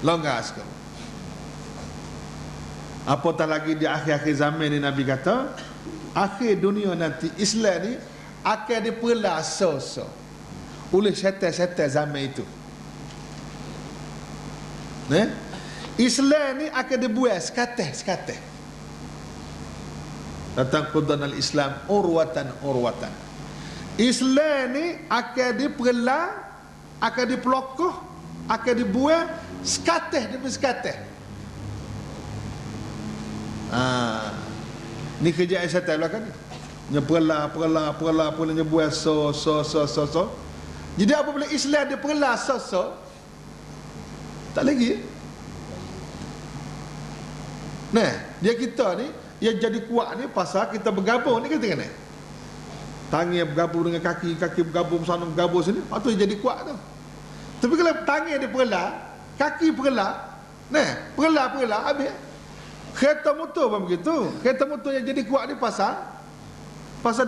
Speaker 3: Longgar sekali. Apatah lagi di akhir-akhir zaman ni Nabi kata, akhir dunia nanti Islam ni akan dipelah so-so oleh syaitan-syaitan zaman itu. Islam ni akan dibuat sekateh. Datang qudanal Islam urwatan. Islam ni akan dipelah, akan dipelokoh, akan dibuat sekateh demi sekateh. Ni kerja syaitan belakang ni. Nyepelah, nyebuat so. Jadi apabila Islam dia perlah so, tak lagi. Dia kita ni yang jadi kuat ni pasal kita bergabung ni kata kan. Tangan bergabung dengan kaki bergabung sana bergabung sini, tu yang jadi kuat tu. Tapi kalau tangan dia perlah, kaki perlah, perlah habis. Kereta motor pun begitu. Kereta motor yang jadi kuat ni pasal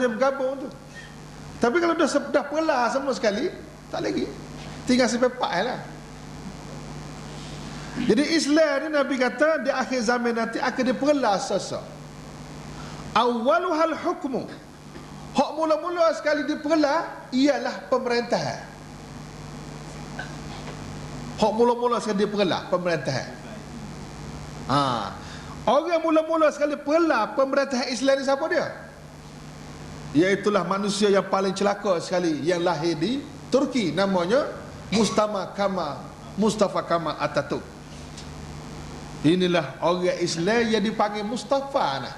Speaker 3: dia bergabung tu. Tapi kalau dah perlah semua sekali, tak lagi. Tinggal sepepak lah. Jadi Islam ni Nabi kata di akhir zaman nanti akan diperlah sesak. Awaluhal hukmu. Hak mula-mula sekali diperlah ialah pemerintahan. Hak mula-mula sekali diperlah pemerintahan. Orang mula-mula sekali perlah pemerintahan Islam ni siapa dia? Iaitulah manusia yang paling celaka sekali yang lahir di Turki, namanya Mustafa Kamal Atatürk. Inilah orang Islam yang dipanggil Mustafa nah.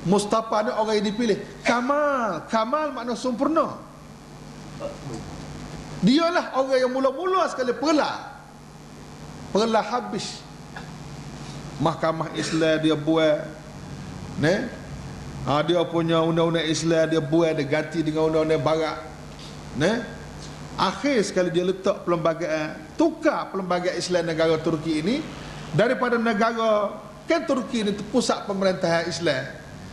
Speaker 3: Mustafa ni orang yang dipilih. Kamal makna sempurna. Dialah orang yang mula-mula sekali perlah habis. Mahkamah Islam dia buat, dia punya undang-undang Islam dia buat, dia ganti dengan undang-undang barat. Akhir sekali dia letak perlembagaan, tukar perlembagaan Islam negara Turki ini daripada negara, kan Turki ini pusat pemerintahan Islam,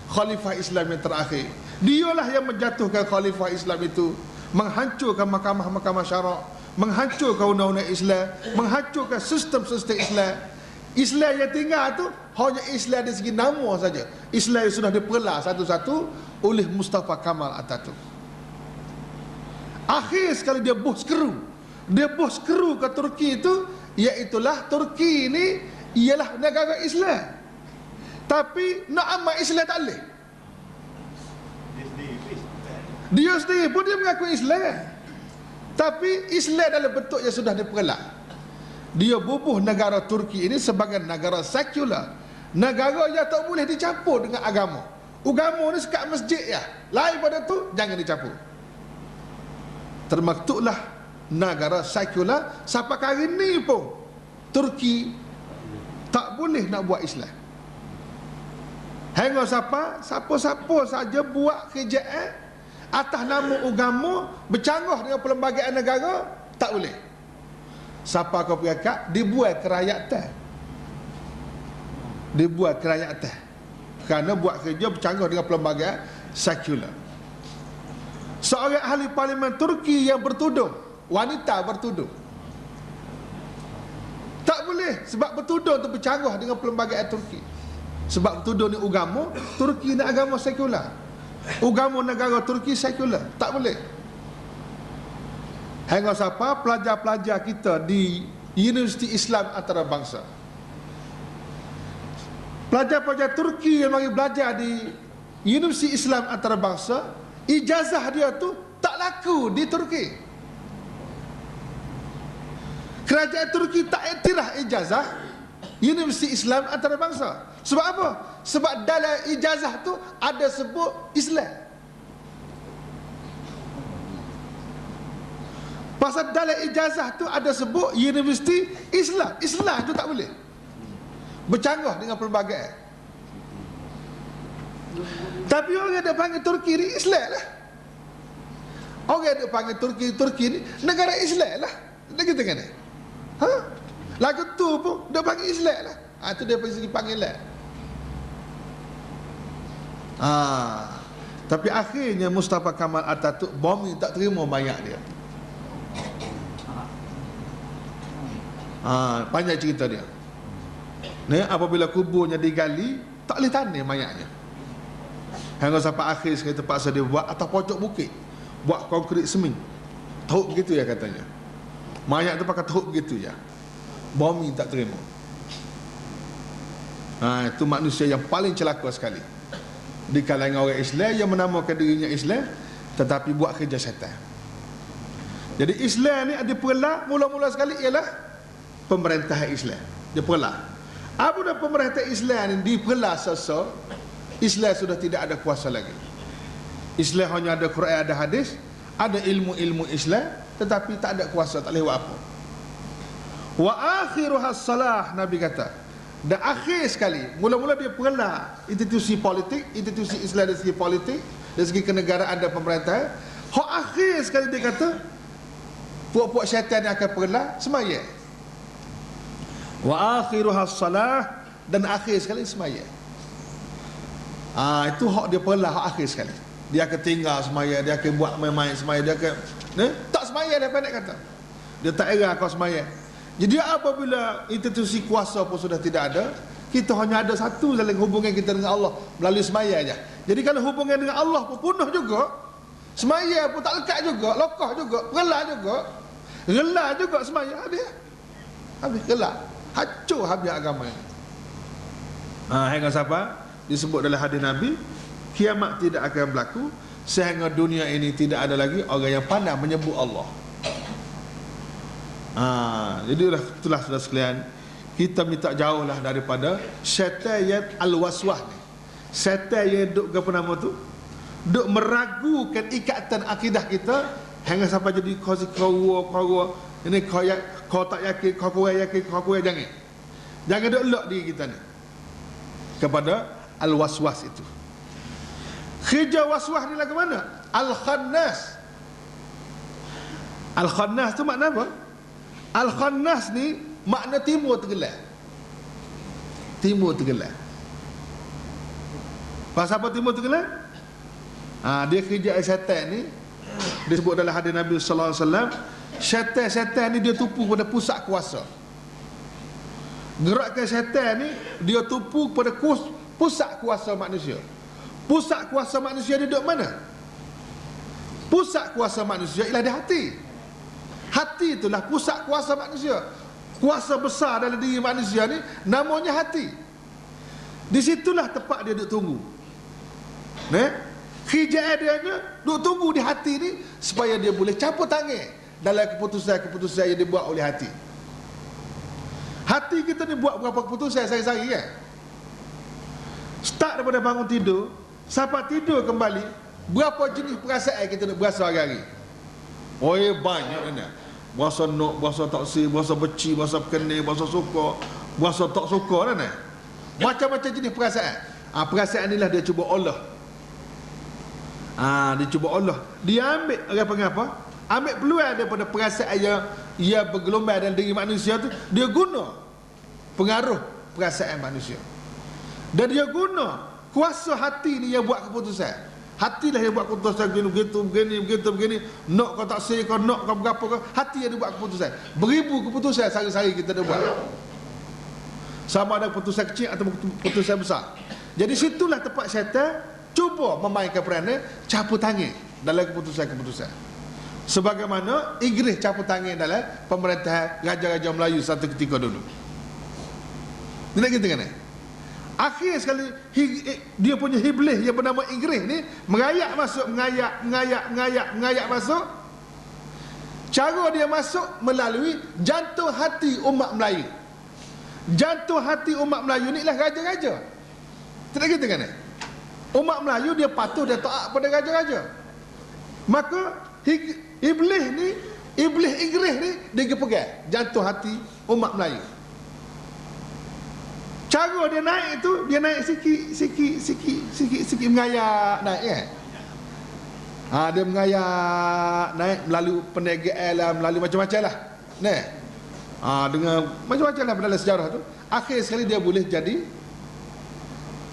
Speaker 3: khalifah Islam yang terakhir. Dialah yang menjatuhkan khalifah Islam itu, menghancurkan mahkamah-mahkamah syarak, menghancurkan undang-undang Islam, menghancurkan sistem-sistem Islam. Islam yang tinggal tu hanya Islam dari segi nama saja. Islam yang sudah diperlah satu-satu oleh Mustafa Kamal Atatürk. Akhir sekali dia bos keru ke Turki itu, iaitulah Turki ini ialah negara Islam. Tapi nak amal Islam tak boleh.
Speaker 2: Dia sendiri Islam.
Speaker 3: Dia sendiri pun dia mengaku Islam, tapi Islam dalam bentuk yang sudah diperelak. Dia bubuh negara Turki ini sebagai negara sekular, negara yang tak boleh dicampur dengan agama. Agama ni sekat masjid ya, lain pada tu jangan dicampur. Termaktublah negara sekular. Sampai hari ni pun Turki tak boleh nak buat Islam. Hingga siapa saja buat kerjaan atas nama agama bercanggah dengan perlembagaan negara, tak boleh. Siapa kau pergi kat, dibuat kerakyatan. Dibuat kerakyatan. Kerana buat kerja bercanggah dengan perlembagaan sekular. Seorang ahli parlimen Turki yang bertudung, wanita bertudung, tak boleh sebab bertudung tu bercanggah dengan perlembagaan Turki. Sebab bertudung ni agama, Turki ni agama sekular. Agama negara Turki sekular, tak boleh. Hingga siapa pelajar-pelajar kita di Universiti Islam Antarabangsa, pelajar-pelajar Turki yang mari belajar di Universiti Islam Antarabangsa, ijazah dia tu tak laku di Turki. Kerajaan Turki tak iktiraf ijazah Universiti Islam Antarabangsa. Sebab apa? Sebab dalam ijazah tu ada sebut Islam. Pasal dalam ijazah tu ada sebut Universiti Islam. Islam tu tak boleh bercanggah dengan perlembagaan. Tapi orang yang panggil Turki ni Islam lah. Orang yang panggil Turki ni negara Islam lah. Dia kata kan? Ha? Lagu tu pun dia panggil Islam lah. Itu dia segi panggilan. Tapi akhirnya Mustafa Kamal Atatürk bombing tak terima mayat dia. Panjang cerita dia. Ni apabila kuburnya digali, tak boleh tanam mayatnya. Hingga sampai akhir sekali terpaksa dia buat atas pojok bukit, buat konkrit semen. Tahu begitu ya katanya. Mayat tu pakai tahu begitu ya. Bombing tak terima. Itu manusia yang paling celaka sekali di kalangan orang Islam yang menamakan dirinya Islam tetapi buat kerja syaitan. Jadi Islam ni ada perlah mula-mula sekali ialah pemerintahan Islam. Dia perlah. Apabila pemerintah Islam ni diperlah sesa, Islam sudah tidak ada kuasa lagi. Islam hanya ada Quran, ada hadis, ada ilmu-ilmu Islam, tetapi tak ada kuasa, tak boleh buat apa. Wa akhiruhas salah, Nabi kata. Dan akhir sekali, mula-mula dia perlah institusi politik, institusi Islam dari segi politik, dari segi kenegaraan dan pemerintahan. Hak akhir sekali dia kata, puak-puak syaitan yang akan perlah sembahyang. Wa akhiruhas salah, dan akhir sekali sembahyang. Itu hak dia perlah, hak akhir sekali. Dia akan tinggal sembahyang, dia akan buat main-main sembahyang, dia akan tak sembahyang, dia pendek kata. Dia tak era kau sembahyang. Jadi apabila institusi kuasa pun sudah tidak ada, kita hanya ada satu saling hubungan kita dengan Allah melalui sembahyang aja. Jadi kalau hubungan dengan Allah pun punah juga, sembahyang pun tak lekat juga, lokah juga, rela juga sembahyang, habis rela, hancur habis agama ini. Hingga siapa disebut dalam hadis Nabi, kiamat tidak akan berlaku sehingga dunia ini tidak ada lagi orang yang pandai menyebut Allah. Jadi itulah saudara sekalian, kita minta jauhlah daripada syaitan yang al-waswas ni. Syaitan yang duk apa nama tu, duk meragukan ikatan akidah kita hingga sampai jadi kau ini kau tak yakin, kau yakin, kau jangan duk lock diri kita ni kepada al-waswas itu. Kerja waswas ni lagu mana? Al-Khannas. Al-Khannas tu makna apa? Al-Khannas ni makna timur tenggelam. Timur tenggelam. Pasal apa timur tenggelam? Dia kerja syaitan ni disebut dalam hadis Nabi sallallahu alaihi wasallam, syaitan ni dia tupu pada pusat kuasa. Gerakan syaitan ni dia tupu pada pusat kuasa manusia. Pusat kuasa manusia dia duduk mana? Pusat kuasa manusia ialah di hati. Hati itulah pusat kuasa manusia. Kuasa besar dalam diri manusia ni namanya hati. Di situlah tempat dia duk tunggu. Hijab dia duk tunggu di hati ni supaya dia boleh caput tangan dalam keputusan-keputusan yang dibuat oleh hati. Hati kita ni buat berapa keputusan sehari-hari kan? Start daripada bangun tidur sampai tidur kembali, berapa jenis perasaan kita nak berasa hari-hari? Banyak ni. Berasa nak, berasa tak si, berasa benci, berasa berkenih, berasa suka, berasa tak suka kan? Macam-macam jenis perasaan. Perasaan inilah dia cuba olah. Dia cuba olah. Dia ambil apa? Ambil peluang daripada perasaan yang bergelombang dalam diri manusia tu, dia guna pengaruh perasaan manusia. Dan dia guna kuasa hati ni yang buat keputusan. Hatilah yang buat keputusan begini. Nak kau tak say, kau nak kau berapa kau. Hati yang dia buat keputusan. Beribu keputusan sehari-hari kita dah buat. Sama ada keputusan kecil atau keputusan besar. Jadi situlah tempat syaitan cuba memainkan peranan caput tangan dalam keputusan-keputusan. Sebagaimana Inggeris caput tangan dalam pemerintahan Raja-Raja Melayu satu ketika dulu. Tidak gitu kan? Akhir sekali dia punya iblis yang bernama Inggeris ni mengayak masuk. Cara dia masuk melalui jantung hati umat Melayu. Jantung hati umat Melayu ni lah raja-raja. Tidak gitu kan? Umat Melayu dia patuh, dia taat pada raja-raja. Maka iblis Inggeris ni dia pegang jantung hati umat Melayu. Cara dia naik tu, dia naik sikit mengayak naik kan. Dia mengayak naik melalui perniagaan lah, melalui macam-macam lah. Dengan macam-macam lah dalam sejarah tu. Akhir sekali dia boleh jadi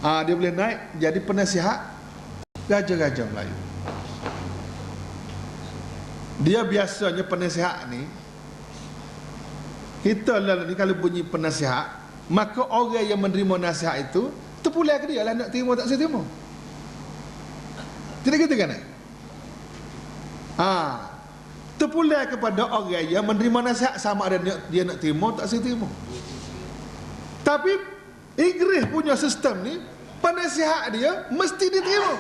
Speaker 3: dia boleh naik jadi penasihat raja-raja Melayu. Dia biasanya penasihat ni, kita ni kalau bunyi penasihat, maka orang yang menerima nasihat itu terpulang ke dia lah nak terima tak saya terima. Tidak gitu kan? Terpulang kepada orang yang menerima nasihat sama ada dia nak terima tak saya terima. Tapi Inggeris punya sistem ni, penasihat dia mesti diterima.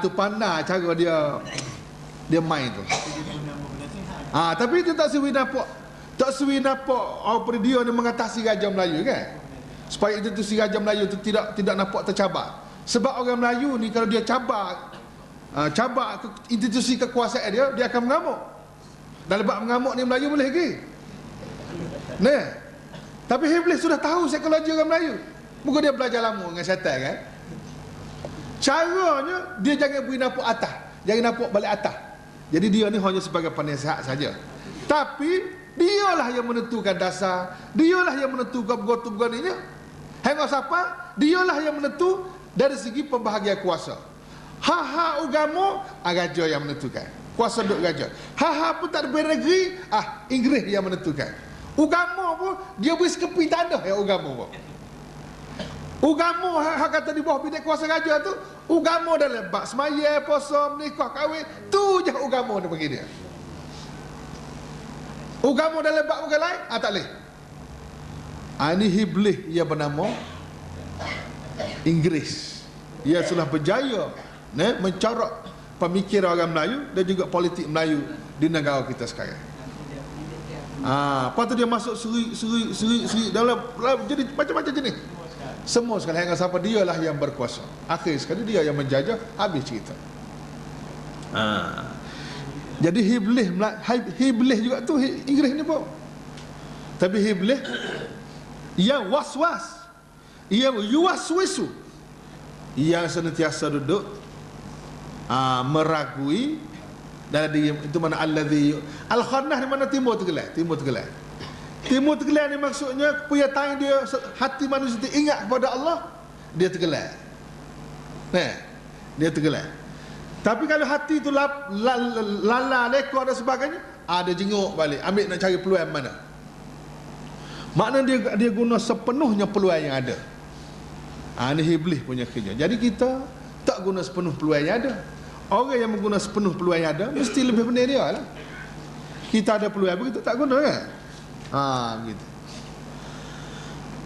Speaker 3: Tu pandai cara dia main tu. Tapi dia tak sewi nampak apa dia ni mengatasi Raja Melayu kan. Supaya itu si Raja Melayu tu tidak nampak tercabar. Sebab orang Melayu ni kalau dia cabar institusi kekuasaan dia akan mengamuk. Dan lepas mengamuk ni Melayu boleh pergi. Tapi iblis sudah tahu psikologi orang Melayu. Mungkin dia belajar lama dengan syaitan kan. Caranya dia jangan beri nampak atas, jangan nampak balik atas. Jadi dia ni hanya sebagai penasihat saja. Tapi dialah yang menentukan dasar, dialah yang menentukan bergotu-bergoninya. Hingga siapa? Dialah yang menentu dari segi pembahagian kuasa. Agama, raja yang menentukan. Kuasa duk raja. Pun tak ada negeri, Inggeris yang menentukan. Agama pun dia beri sekepi tanah ya agama pun. Agama kata di bawah bidik kuasa raja tu, agama dalam bab semaya, puasa, menikah, kahwin, tu je agama dia bagi dia. Agama dalam bab bukan lain, tak boleh. Ini iblis yang bernama Inggeris. Ia sudah berjaya mencorok pemikiran orang Melayu dan juga politik Melayu di negara kita sekarang. Lepas tu dia masuk suri dalam jadi macam-macam jenis. Semua sekali hingga sampai dialah yang berkuasa. Akhir sekali dia yang menjajah, habis cerita. Jadi iblis juga tu Inggeris ni pun. Tapi iblis yang was-was, yang yuwaswisu, yang senantiasa duduk meragui dalam diri itu mana allazi al-khannah di mana timur tergelar ni maksudnya kepiatan dia hati manusia itu ingat kepada Allah, dia tergelar. Dia tergelar. Tapi kalau hati itu lala lekor dan sebagainya, dia jenguk balik, ambil nak cari peluang mana. Maknanya dia guna sepenuhnya peluang yang ada. Ini iblis punya kerja. Jadi kita tak guna sepenuh peluang yang ada. Orang yang menggunakan sepenuh peluang yang ada mesti lebih benar dia lah. Kita ada peluang begitu tak guna kan? Begitu.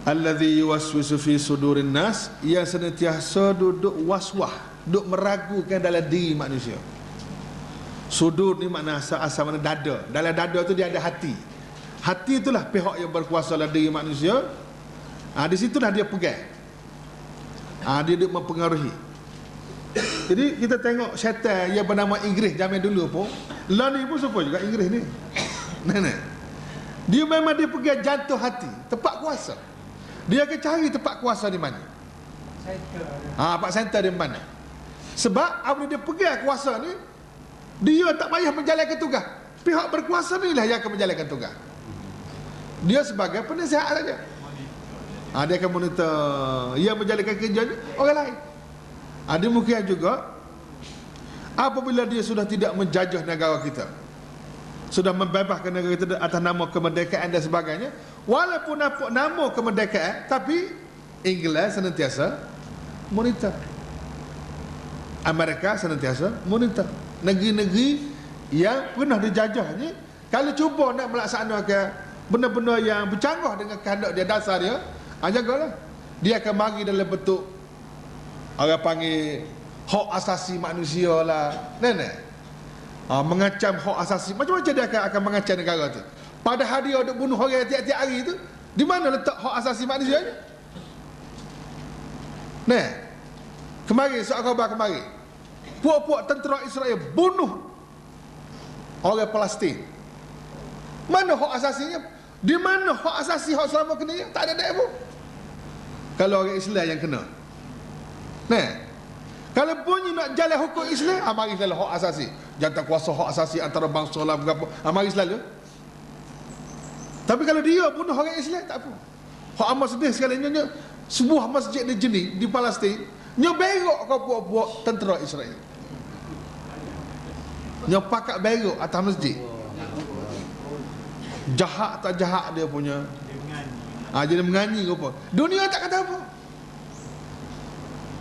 Speaker 3: Allazi yuwaswisu fi sudurin nas, yang senantiasa duduk waswah, duduk meragukan dalam diri manusia. Sudur ni makna asal mana dada. Dalam dada tu dia ada hati. Hati itulah pihak yang berkuasa dalam diri manusia. Di situlah dia pegang. Dia duduk mempengaruhi. Jadi kita tengok syaitan yang bernama Inggeris zaman dulu pun, lah ni pun siapa juga Inggeris ni. Nah. Dia memang dia pegang jantung hati, tempat kuasa. Dia akan cari tempat kuasa di mana. Pak center di mana. Sebab apabila dia pegang kuasa ni, dia tak payah menjalankan tugas. Pihak berkuasa ni lah yang akan menjalankan tugas. Dia sebagai penasihat saja. Dia akan monitor. Yang menjalankan kerja ni orang lain. Demikian juga apabila dia sudah tidak menjajah negara kita, sudah membebaskan negara kita atas nama kemerdekaan dan sebagainya, walaupun nama kemerdekaan, tapi Inggeris senantiasa monitor, Amerika senantiasa monitor. Negeri-negeri yang pernah dijajah ni, kalau cuba nak melaksanakan benda-benda yang bercanggah dengan kehendak dia, dasar dia, jagalah. Dia akan mari dalam bentuk orang panggil hak asasi manusia lah, mengancam hak asasi. Macam-macam dia akan mengancam negara tu. Padahal dia duk bunuh orang tiap-tiap hari tu, di mana letak hak asasi manusia ni? Kemarin soal khabar kemarin, puak-puak tentera Israel bunuh orang Palestin. Mana hak asasinya? Di mana hak asasi, hak selama kena? Tak ada pun. Kalau orang Islam yang kena. Kalau bunyi nak jalan hukum Islam, mari selalu hak asasi. Jantan kuasa hak asasi antara bangsa lah berapa, mari selalu. Tapi kalau dia bunuh orang Islam, tak apa. Hak amat sedih sekali nyonya, sebuah masjid di Jenin di Palestin, nyo berok kau puak-puak tentera Israel. Nyo pakat berok atas masjid. Jahat tak jahat dia punya. Jadi menganyi ke apa. Dunia tak kata apa.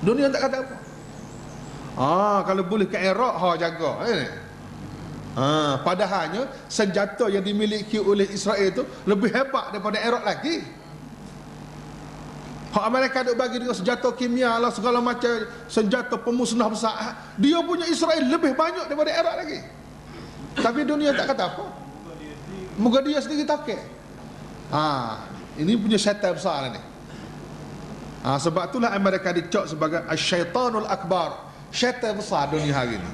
Speaker 3: Dunia tak kata apa. Kalau boleh ke Iraq, jaga. Padahalnya senjata yang dimiliki oleh Israel itu lebih hebat daripada Iraq lagi. Hak Amerika duk bagi dengan senjata kimia lah, segala macam senjata pemusnah besar. Dia punya Israel lebih banyak daripada Iraq lagi. Tapi dunia tak kata apa. Moga dia sendiri takut. Ini punya syaitan besar lah ni. Sebab itulah Amerika dicok sebagai Syaitanul Akbar, syaitan besar dunia hari ni.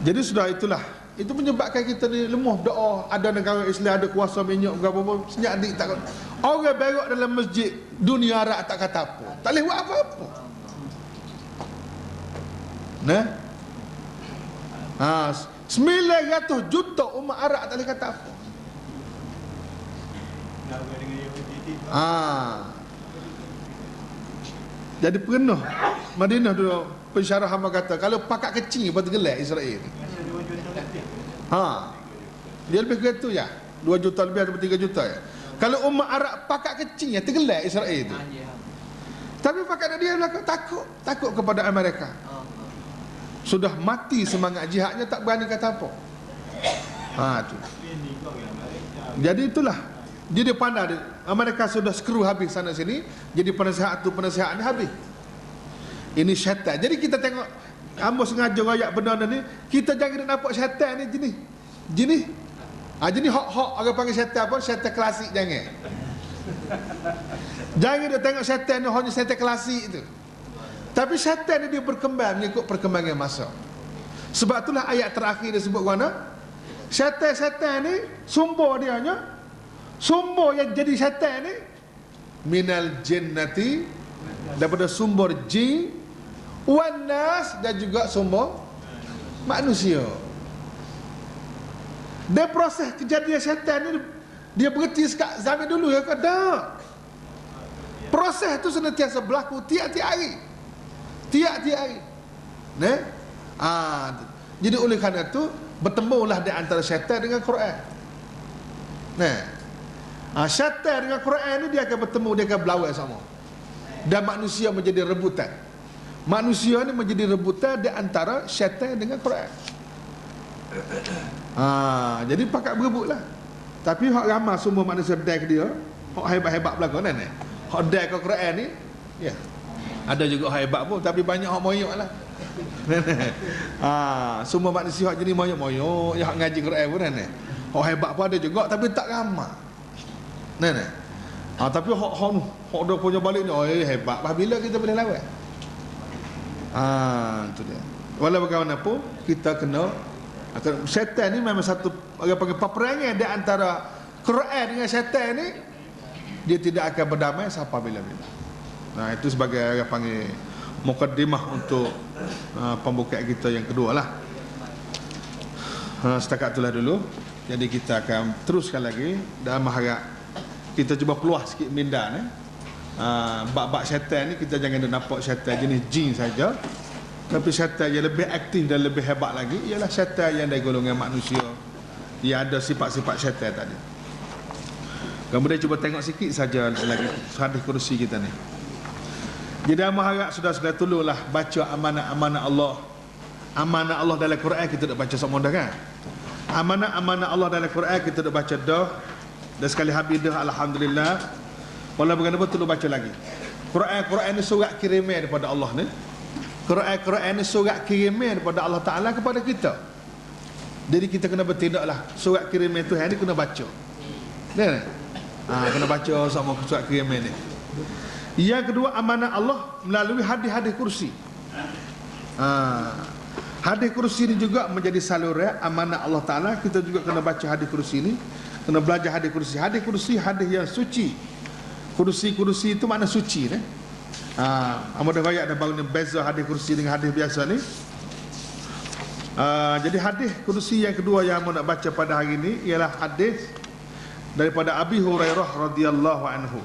Speaker 3: Jadi sudah itulah, itu menyebabkan kita ni lemah doa. Ada negara Islam ada kuasa minyak berapa senyap dik tak. Orang berok dalam masjid dunia Arab tak kata apa, tak boleh buat apa-apa. 900 juta umat Arab tak boleh kata apa. Jadi penuh Madinah dulu. Pensyarah hamba kata kalau pakat kecil apa tergelak Israel ni. Dia lebih ke itu ya, 2 juta lebih atau 3 juta ya. Kalau umat Arab pakat kecil ya tergelak Israel tu. Tapi pakat dia takut kepada Amerika. Sudah mati semangat jihadnya, tak berani kata apa. Tu. Jadi itulah. Dia pandai Amerika sudah skru habis sana sini. Jadi penasihat ni habis. Ini syaitan. Jadi kita tengok hamba sengaja rakyat benda ni, kita jangan nampak syaitan ni jenis. Jenis hak orang panggil syaitan apa? Syaitan klasik jangan. Jangan dia tengok syaitan ni hanya syaitan klasik tu. Tapi syaitan ni dia berkembang mengikut perkembangan masa. Sebab itulah ayat terakhir dia sebut mana? Syaitan ni sumber dia hanya, sumber yang jadi syaitan ni minal jinnati, daripada sumber jin, wan nas, dan juga sumber manusia. Dia proses kejadian syaitan ni dia berhenti sekat zaman dulu ya ke? Tak. Proses tu senantiasa berlaku tiap-tiap hari. Jadi oleh kerana itu bertemulah di antara syaitan dengan Quran. Syaitan dengan Quran ni dia akan bertemu, dia akan berlawan sama. Dan manusia menjadi rebutan. Manusia ni menjadi rebutan di antara syaitan dengan Quran. Jadi pakat berebutlah. Tapi hak ramai semua manusia dek dia, hak hebat-hebat belakang kan. Hak dek ke Quran ni, ya. Ada juga hak hebat pun, tapi banyak hak moyok lah. Semua manusia hak jadi moyok-moyok, yang ngaji Quran pun kan. Hak hebat pun ada juga, tapi tak ramai. Tapi hak dia punya balik ni, hebat. Bila kita boleh lawan? Itu dia. Walau bagaimanapun kita kena, syaitan ni memang satu orang panggil peperangan di antara Quran dengan syaitan ni, dia tidak akan berdamai sampai bila-bila. Itu sebagai orang panggil mukaddimah untuk pembukaan kita yang kedua lah. Setakat itulah dulu. Jadi kita akan teruskan lagi dalam harap kita cuba peluah sikit minda ni. Bab-bab syaitan ni kita jangan nampak syaitan jenis jin saja, tapi syaitan yang lebih aktif dan lebih hebat lagi ialah syaitan yang dari golongan manusia, yang ada sifat-sifat syaitan tadi. Kemudian cuba tengok sikit saja lagi hadis kursi kita ni. Jadi amat harap sudah tolonglah baca amanah-amanah Allah. Amanah Allah dalam Quran kita dah baca semua dah kan. Amanah-amanah Allah dalam Quran kita dah baca dah. Dan sekali habis dah, alhamdulillah. Walau bagaimanapun perlu baca lagi. Quran ni surat kiriman daripada Allah ni. Quran ni surat kiriman daripada Allah Ta'ala kepada kita. Jadi kita kena bertindaklah. Surat kiriman Tuhan ni kena baca. Kena baca sama surat kiriman ni. Yang kedua, amanah Allah melalui hadis-hadis kursi. Hadis kursi ni juga menjadi saluran amanah Allah Ta'ala. Kita juga kena baca hadis kursi ni, kena belajar hadis kursi. Hadis kursi hadis yang suci. Kursi itu makna suci ni. Amat dah banyak dah baru beza hadis kursi dengan hadis biasa ni. Jadi hadis kursi yang kedua yang mau nak baca pada hari ini ialah hadis daripada Abi Hurairah radhiyallahu anhu.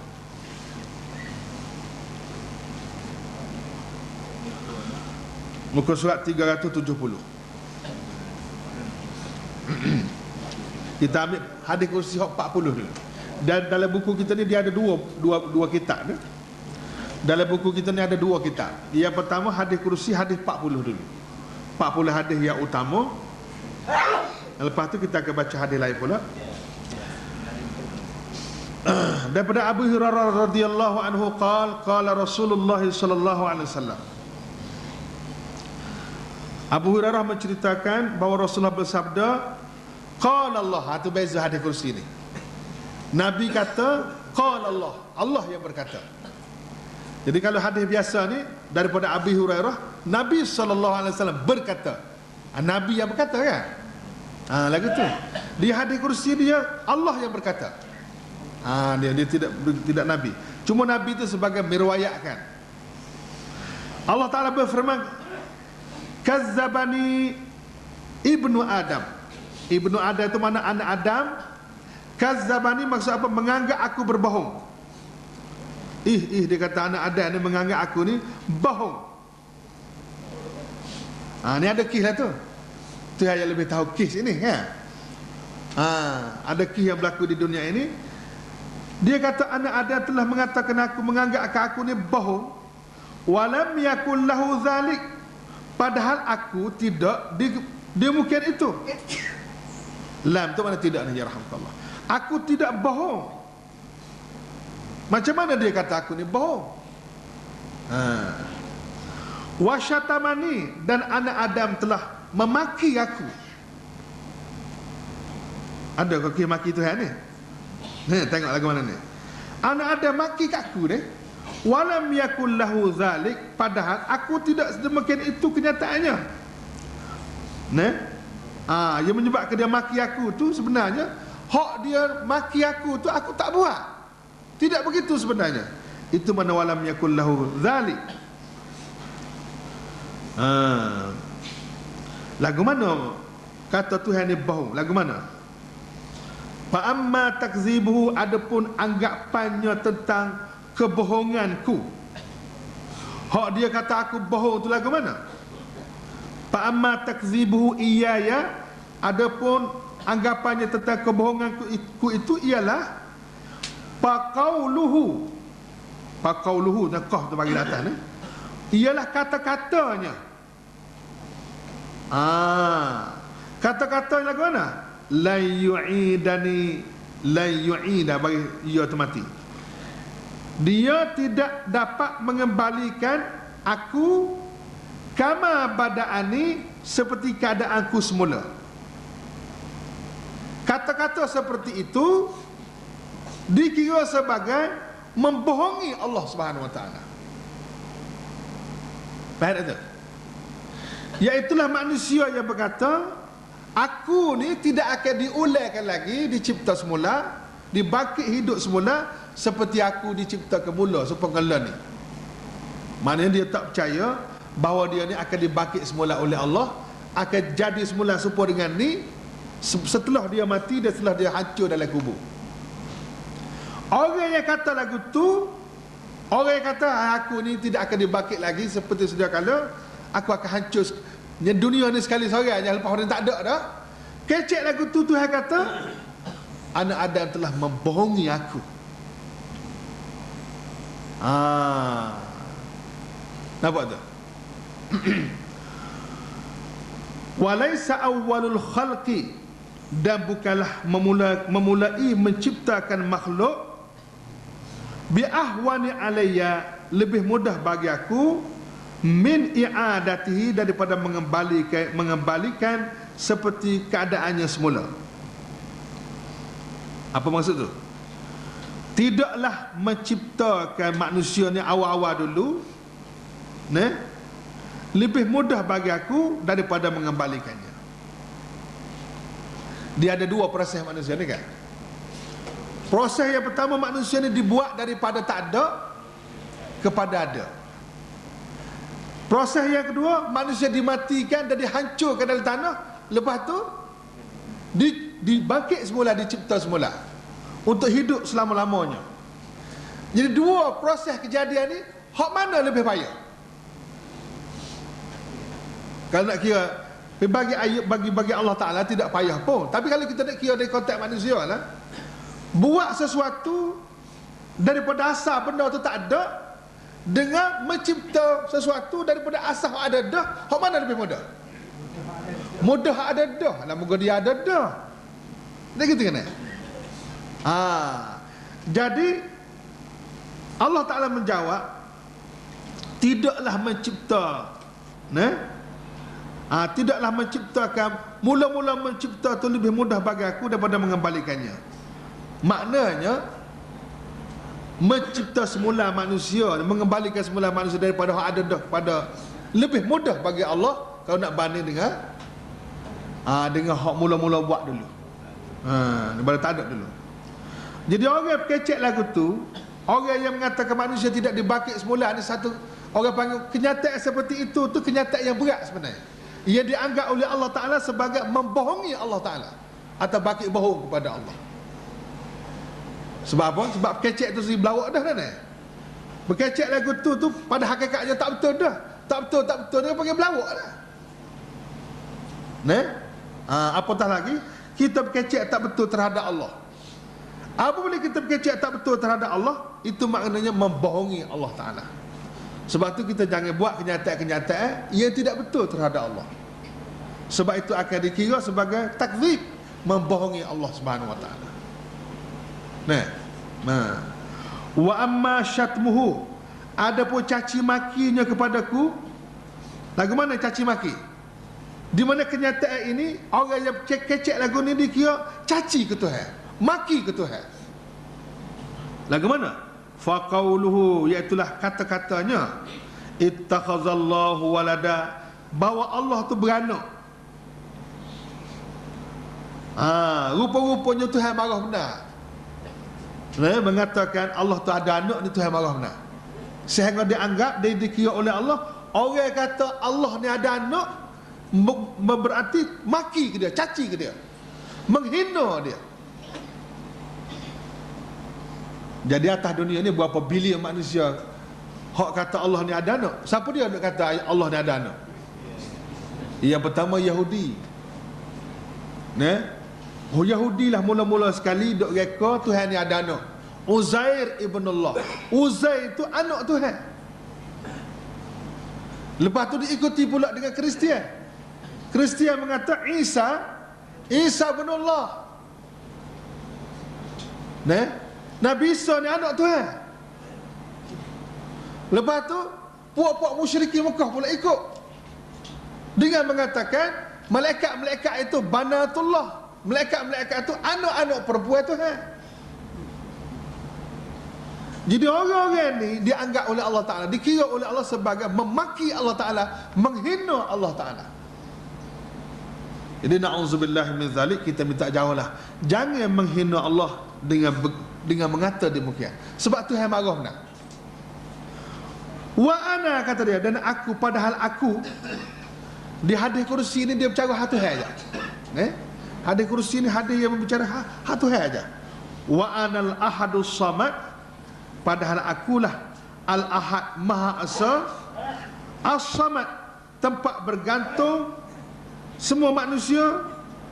Speaker 3: Muka surat 370. Kita ambil hadis kursi 40 dulu. Dan dalam buku kita ni dia ada dua kitab ni. Dalam buku kita ni ada dua kitab. Yang pertama hadis kursi hadis 40 dulu. 40 hadis yang utama. Lepas tu kita akan baca hadis lain pula. Daripada Abu Hurairah radhiyallahu anhu qala Rasulullah sallallahu alaihi wasallam. Abu Hurairah menceritakan bahawa Rasulullah bersabda, qala Allah. Itu beza hadis kursi ni. Nabi kata, qala Allah. Allah yang berkata. Jadi kalau hadis biasa ni daripada Abu Hurairah, Nabi SAW berkata. Nabi yang berkata kan? Lagu tu. Di hadis kursi dia Allah yang berkata. Dia tidak Nabi. Cuma Nabi itu sebagai meriwayatkan. Allah Ta'ala berfirman, kazzabani ibnu Adam. Ibnu Adam itu mana anak Adam. Kazzabani maksud apa? Menganggap aku berbohong. Dia kata anak Adam ni menganggap aku ni bohong. Ni ada kisah tu. Tu yang lebih tahu kisah ini kan. Ada kisah yang berlaku di dunia ini. Dia kata anak Adam telah mengatakan aku menganggap aku ni bohong. Walam yakul lahu zalik. Padahal aku tidak dia mungkin itu. Lam tu mana tidak ni ya rahmatullah. Aku tidak bohong. Macam mana dia kata aku ni bohong? Wasyatamani, dan anak Adam telah memaki aku. Ada kau maki Tuhan ni? Tengok lagu mana ni. Anak Adam maki kat aku ni. Walam yakul lahu zalik, padahal aku tidak sedemikian itu kenyataannya. Yang menyebabkan dia maki aku tu sebenarnya hak dia maki aku tu aku tak buat. Tidak begitu sebenarnya. Itu mana walam yakul lahu zalik. Lagu mana kata Tuhan ni bohong? Lagu mana? Fa amma takzibuhu, adapun anggapannya tentang kebohonganku. Hak dia kata aku bohong tu lagu mana? Fa amma takzibuhu iyaya, adapun anggapannya tentang kebohonganku itu ialah faqauluhu. Faqauluhu nakah tu bagi atas ni. Ialah kata-katanya. Kata-kata lagu mana? La yu'idani la yu'ida, bagi ia tu mati. Dia tidak dapat mengembalikan aku kama bada'ani, seperti keadaanku semula. Kata-kata seperti itu dikira sebagai membohongi Allah Subhanahu wa taala. Faham tak? Iaitulah manusia yang berkata, aku ni tidak akan diulangkan lagi, dicipta semula, dibangkit hidup semula seperti aku dicipta kemula sepengala ni. Maknanya dia tak percaya bahawa dia ni akan dibangkit semula oleh Allah, akan jadi semula serupa dengan ni setelah dia mati dan setelah dia hancur dalam kubur. Orang yang kata lagu tu, orang yang kata aku ni tidak akan dibangkit lagi seperti sedia kala, aku akan hancur dunia ni sekali seorang, yang lepas orang tak ada dah. Kecek lagu tu, Tuhan kata anak Adam telah membohongi aku. Nampak tak? Walaisa awwalul khalqi, dan bukanlah memulai menciptakan makhluk bi ahwani alayya, lebih mudah bagi aku min i'adatihi, daripada mengembalikan seperti keadaannya semula. Apa maksud tu? Tidaklah menciptakan manusia ni awal-awal dulu, lebih mudah bagi aku daripada mengembalikannya. Dia ada dua proses manusia ni kan. Proses yang pertama, manusia ni dibuat daripada tak ada kepada ada. Proses yang kedua, manusia dimatikan dan dihancurkan dalam tanah, lepas tu dibangkit semula, dicipta semula untuk hidup selama-lamanya. Jadi dua proses kejadian ni, hak mana lebih payah? Kalau nak kira bagi Allah Ta'ala tidak payah pun. Tapi kalau kita nak kira dari konteks manusia lah, buat sesuatu daripada asal benda tu tak ada, dengan mencipta sesuatu daripada asal ada dah, hak mana lebih mudah? Mudah ada dah lah, moga dia ada dah. Dia gitu kan? Jadi Allah Ta'ala menjawab, tidaklah mencipta, tidaklah menciptakan, mula-mula mencipta tu lebih mudah bagi aku daripada mengembalikannya. Maknanya mencipta semula manusia, mengembalikan semula manusia daripada hak ada dah kepada, lebih mudah bagi Allah kalau nak banding dengan hak mula-mula buat dulu, daripada tak ada dulu. Jadi orang yang kecek lagu tu, orang yang mengatakan manusia tidak dibangkit semula ni, satu orang panggil kenyataan seperti itu tu kenyataan yang berat sebenarnya. Ia dianggap oleh Allah Ta'ala sebagai membohongi Allah Ta'ala atau bangkit bohong kepada Allah. Sebab apa? Sebab kecek tu sendiri belawak dah kan? Berkecek lagu tu pada hakikatnya tak betul dah. Tak betul dia panggil belawak dah. Apatah lagi kita berkecek tak betul terhadap Allah. Apabila kita berkecek tak betul terhadap Allah, itu maknanya membohongi Allah Ta'ala. Sebab tu kita jangan buat kenyataan-kenyataan yang tidak betul terhadap Allah. Sebab itu akan dikira sebagai takzib, membohongi Allah Subhanahu wa taala. Wa amma syatmuhu, adapun caci makinya kepadaku. Lagu mana caci maki? Di mana kenyataan ini orang yang kecek lagu ni dikira caci ke Tuhan, maki ke Tuhan. Lagu mana? Faqauluhu, iaitulah kata-katanya, ittakhazallahu walada, bahawa Allah tu beranak. Rupa-rupanya Tuhan marah benar. Mengatakan Allah tu ada anak ni, Tuhan marah benar. Sehingga dianggap, dia dikira oleh Allah, orang yang kata Allah ni ada anak berarti maki ke dia, caci ke dia, menghina dia. Jadi atas dunia ni berapa bilion manusia hak kata Allah ni ada anak. Siapa dia nak kata Allah ni ada anak? Yang pertama Yahudi. Yahudi lah mula-mula sekali dok reka Tuhan ni ada anak. Uzair ibn Allah. Uzair itu anak Tuhan. Lepas tu diikuti pula dengan Kristian. Kristian mengata Isa ibn Allah. Nabi Isa ni anak Tuhan. Lepas tu puak-puak musyrikin Mekah pula ikut dengan mengatakan malaikat-malaikat itu banatullah, malaikat-malaikat itu anak-anak perempuan Tuhan. Jadi orang-orang ni dianggap oleh Allah Ta'ala, dikira oleh Allah sebagai memaki Allah Ta'ala, menghina Allah Ta'ala. Jadi na'udzubillah min zalik, kita minta jauhlah, jangan menghina Allah dengan mengata demikian, sebab Tuhan marah benar. Wa ana, kata dia, dan aku, padahal aku di hadis kursi ni dia berbicara hatu hai aja. Hadis kursi ni hadis yang berbicara hatu hai aja. Wa anal ahadus samad, padahal akulah al-ahad maha esa, as-samad tempat bergantung semua manusia,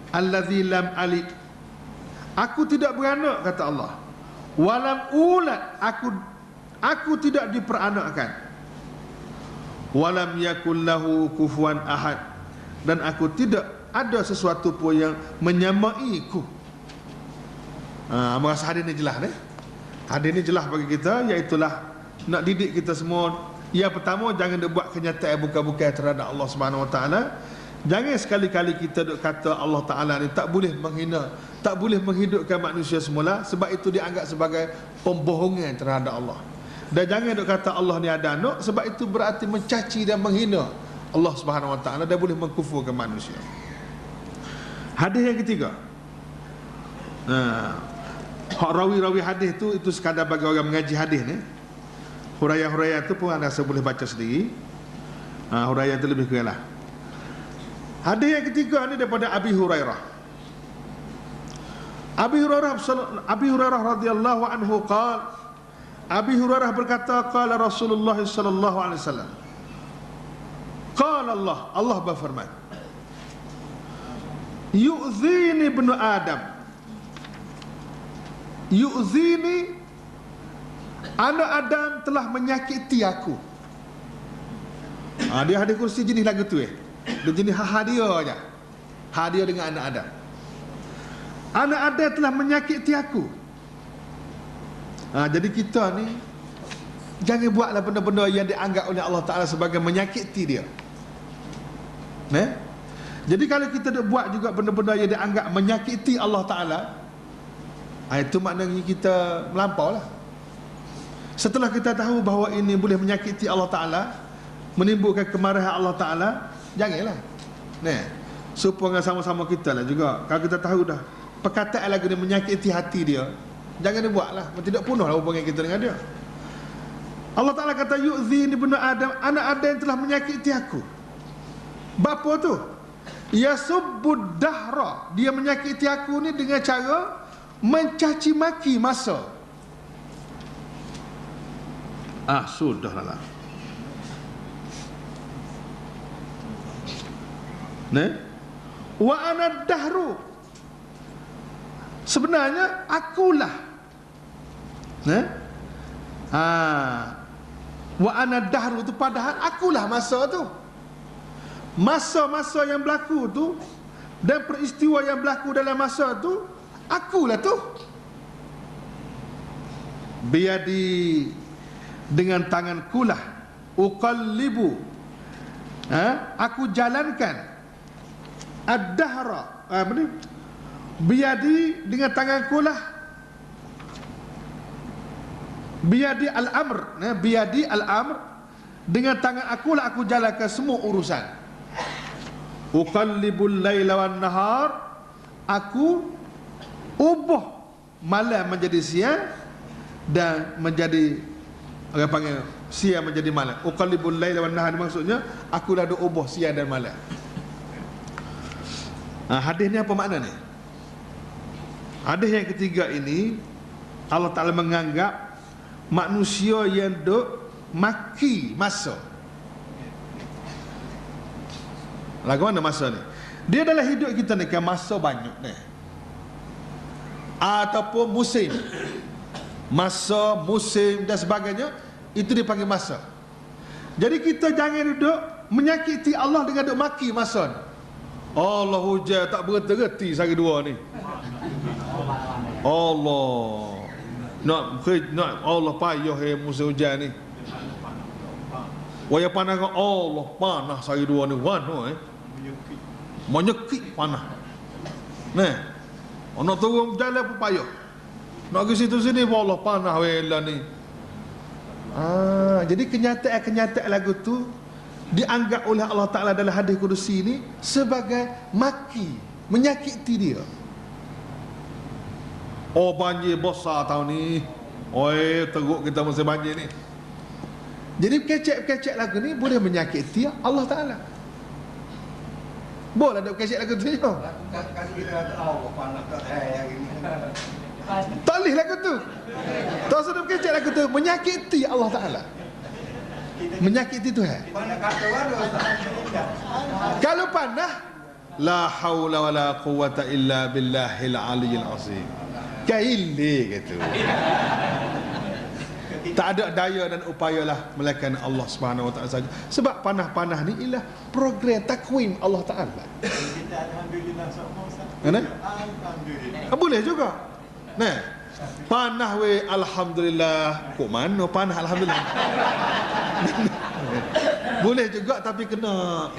Speaker 3: allazi lam alid, aku tidak beranak, kata Allah. Walam ulad, aku tidak diperanakkan. Walam yakul lahu kufuwan ahad, dan aku tidak ada sesuatu pun yang menyamaiku. Merasa hadis ni jelas ni. Hadis ni jelas bagi kita, iaitulah nak didik kita semua. Yang pertama, jangan dia buat kenyataan bukan-bukan terhadap Allah Subhanahu Wa Taala. Jangan sekali-kali kita duk kata Allah Taala ni tak boleh menghina, tak boleh menghidupkan manusia semula, sebab itu dianggap sebagai pembohongan terhadap Allah. Dan jangan duk kata Allah ni ada anak, sebab itu berarti mencaci dan menghina Allah Subhanahu Wa Taala, dan boleh mengkufurkan manusia. Hadis yang ketiga, rawi-rawi hadis itu sekadar bagi orang mengaji hadis ni. Huraian-huraian tu pun anda boleh baca sendiri. Huraian tu lebih kurang lah. Hadis yang ketiga ni daripada Abi Hurairah. Abi Hurairah radhiyallahu anhu qala, Abi Hurairah berkata, qala Rasulullah sallallahu alaihi wasallam, qala Allah berfirman, yu'zini ibnu Adam, yu'zini, anak Adam telah menyakiti aku. Dia hadis kursi jenis lagu tu dia jenis hadiah aja. Hadiah dengan anak Adam. Anak Adam telah menyakiti aku. Jadi kita ni jangan buatlah benda-benda yang dianggap oleh Allah Ta'ala sebagai menyakiti dia. Jadi kalau kita dah buat juga benda-benda yang dianggap menyakiti Allah Ta'ala, itu maknanya kita melampau lah. Setelah kita tahu bahawa ini boleh menyakiti Allah Ta'ala, menimbulkan kemarahan Allah Ta'ala, janganlah. Supaya sama-sama kita lah juga, kalau kita tahu dah perkataan lagu ni menyakiti hati dia, jangan dia buat lah, tidak punah lah hubungan kita dengan dia. Allah Ta'ala kata, yu'zini ibnu Adam, anak Adam yang telah menyakiti aku. Bapa tu? Yasubbud dahra, dia menyakiti aku ni dengan cara mencaci maki masa. Sudahlah. Wa ana dahru, sebenarnya akulah. Wa ana dahru tu, padahal akulah masa tu. Masa-masa yang berlaku tu dan peristiwa yang berlaku dalam masa tu, akulah tu. Biadi, dengan tangankulah, uqallibu, aku jalankan, ad-dahra, biadi, dengan tangankulah, biadi al-amr, biadi al-amr, dengan tangan akulah aku jalankan semua urusan. Uqallibul laila wan nahar, aku ubah malam menjadi siang dan menjadi, orang panggil siang menjadi malam. Uqallibul laila wan nahar, maksudnya aku dah ubah siang dan malam. Hadis ni apa makna ni? Hadis yang ketiga ini, Allah Ta'ala menganggap manusia yang duk maki masa. Lagu mana masa ni? Dia dalam hidup kita ni kan masa banyak ni, ataupun musim. Masa, musim dan sebagainya, itu dipanggil masa. Jadi kita jangan duduk menyakiti Allah dengan duk maki masa ni. Allah hujan tak berhenti-henti sehari dua ni. Allah nak Allah payah musim hujan ni. Waya panah kan Allah panah sehari dua ni wano menyekik panah. Nah, nak turun jalan pun payah. Nak pergi situ sini pun Allah panah wela ni. Jadi kenyataan lagu tu dianggap oleh Allah Ta'ala dalam hadis kudusi ni sebagai maki, menyakiti dia. Oh, banjir besar tahun ni. Oi, teruk kita masa banjir ni. Jadi kecek-kecek lagu ni boleh menyakiti Allah Ta'ala. Boleh ada kecek lagu tu. Tak boleh lagu tu. Tak usah kecek lagu tu. Menyakiti Allah Ta'ala. Menyakiti Tuhan. Kalau panah, la haula wala quwwata illa billahil aliyyil azim. Kaili gitu. Tak ada daya dan upayalah melainkan Allah Subhanahu wa taala saja. Sebab panah-panah ni ialah program takwim Allah Taala.
Speaker 2: Kita alhamdulillah semua.
Speaker 3: Mana?
Speaker 2: Alhamdulillah.
Speaker 3: Boleh juga. Nah, panah we alhamdulillah. Kok mana panah alhamdulillah? Boleh juga tapi kena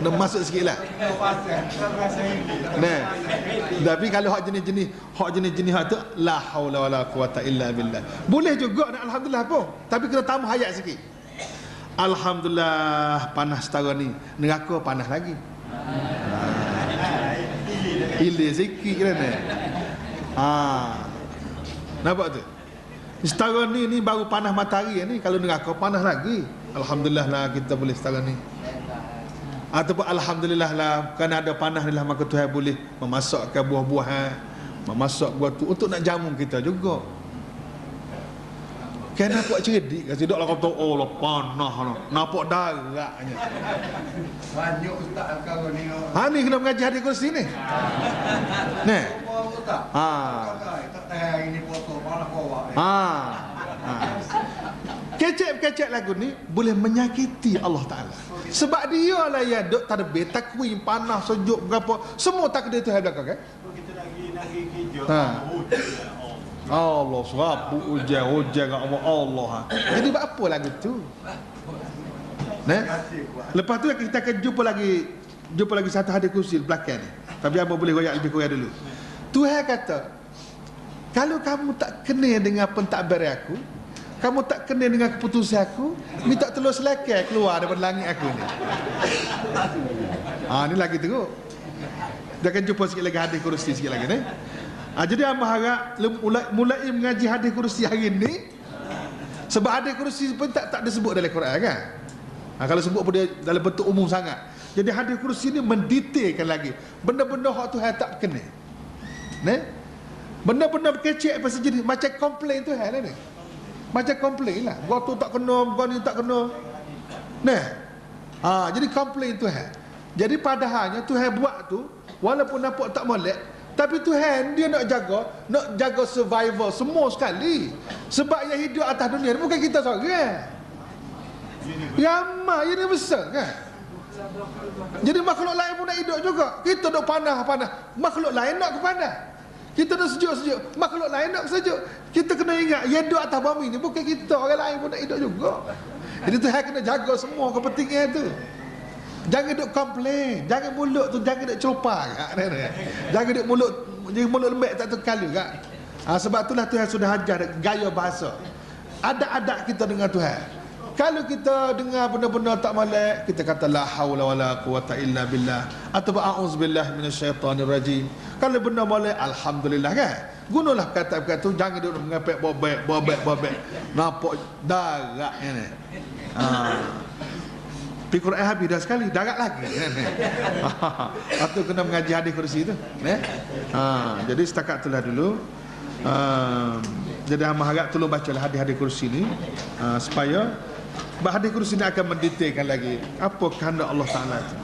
Speaker 3: masuk sikitlah. Nah. Tapi kalau hak jenis-jenis hak tu la haula wala quwata illa billah. Boleh juga nak alhamdulillah pun, tapi kena tambah ayat sikit. Alhamdulillah panas setara ni, neraka panas lagi. Ilir sikit kan. Nampak tu? Setara ni baru panas matahari ni, kalau neraka panas lagi. Alhamdulillah lah kita boleh setara ni. Ataupun alhamdulillah lah kerana ada panas ni lah maka Tuhan boleh memasakkan buah-buahan, memasak buah tu untuk nak jamu kita juga. Kan nampak cerdik kasi dok lah kata oh lah panah lah. Nampak daratnya.
Speaker 4: Banyak ustaz kau ni.
Speaker 3: Ni kena mengaji hadis kursi ni. Nah.
Speaker 4: Ini foto malah bawa.
Speaker 3: Kecek-kecek lagu ni boleh menyakiti Allah Ta'ala. Sebab dia lah yang duk tadbir, takwim, panas, sejuk, berapa. Semua takdir tu yang belakang kan?
Speaker 2: Kita lagi kerja.
Speaker 3: Allah serabu hujan kat Allah. Jadi buat apa lagu tu? Nah? Lepas tu kita akan jumpa lagi satu hadis kursi belakang ni. Tapi apa boleh goyak lebih kurang dulu. Tuhan kata, kalau kamu tak kena dengan pentadbir aku, kamu tak kena dengan keputusan aku, minta telur selakai keluar daripada langit aku ni. Ni lagi teruk. Dia akan jumpa sikit lagi hadis kursi sikit lagi ni. Jadi hamba harap mulai mengaji hadis kursi hari ni. Sebab hadis kursi pun tak disebut dalam Quran kan. Kalau sebut pun dia dalam bentuk umum sangat. Jadi hadis kursi ni mendetailkan lagi benda-benda hak Tuhan tak kena. Benda-benda kecek apa sejenis macam komplain Tuhan lah ni. Macam komplain lah. Gua tu tak kena, gua ni tak kena. Jadi komplain Tuhan. Jadi padahalnya Tuhan buat tu walaupun nampak tak molek, tapi Tuhan dia nak jaga survival semua sekali. Sebab yang hidup atas dunia ni bukan kita seorang. Ramai universal kan. Jadi makhluk lain pun nak hidup juga. Kita duk panah-panah, makhluk lain nak ke panah. Kita duk sejuk-sejuk, makhluk lain nak sejuk. Kita kena ingat yang hidup atas bumi ni bukan kita, orang lain pun nak hidup juga. Jadi Tuhan kena jaga semua kepentingan tu. Jangan duk komplain, jangan mulut tu jangan duk celupar kat. Jangan duk mulut lembek tak terkalu kat. Sebab itulah Tuhan sudah ajar gaya bahasa. Adat-adat kita dengan Tuhan. Kalau kita dengar benda-benda tak molek, kita kata la haula wala quwata illa billah atau a'udzubillahi minasyaitonir rajim. Kalau benda molek alhamdulillah kan. Gunalah kata-kata tu, jangan duk mengapek bobek. Nampak daratnya ni. Pergi Quran habis dah sekali, darat lagi. Atau kena mengaji hadis kursi tu. Jadi setakat itulah dulu. Jadi hamba harap tolong bacalah hadis-hadis kursi ni supaya hadis kursi ni akan mendetailkan lagi apa kehendak Allah Ta'ala itu.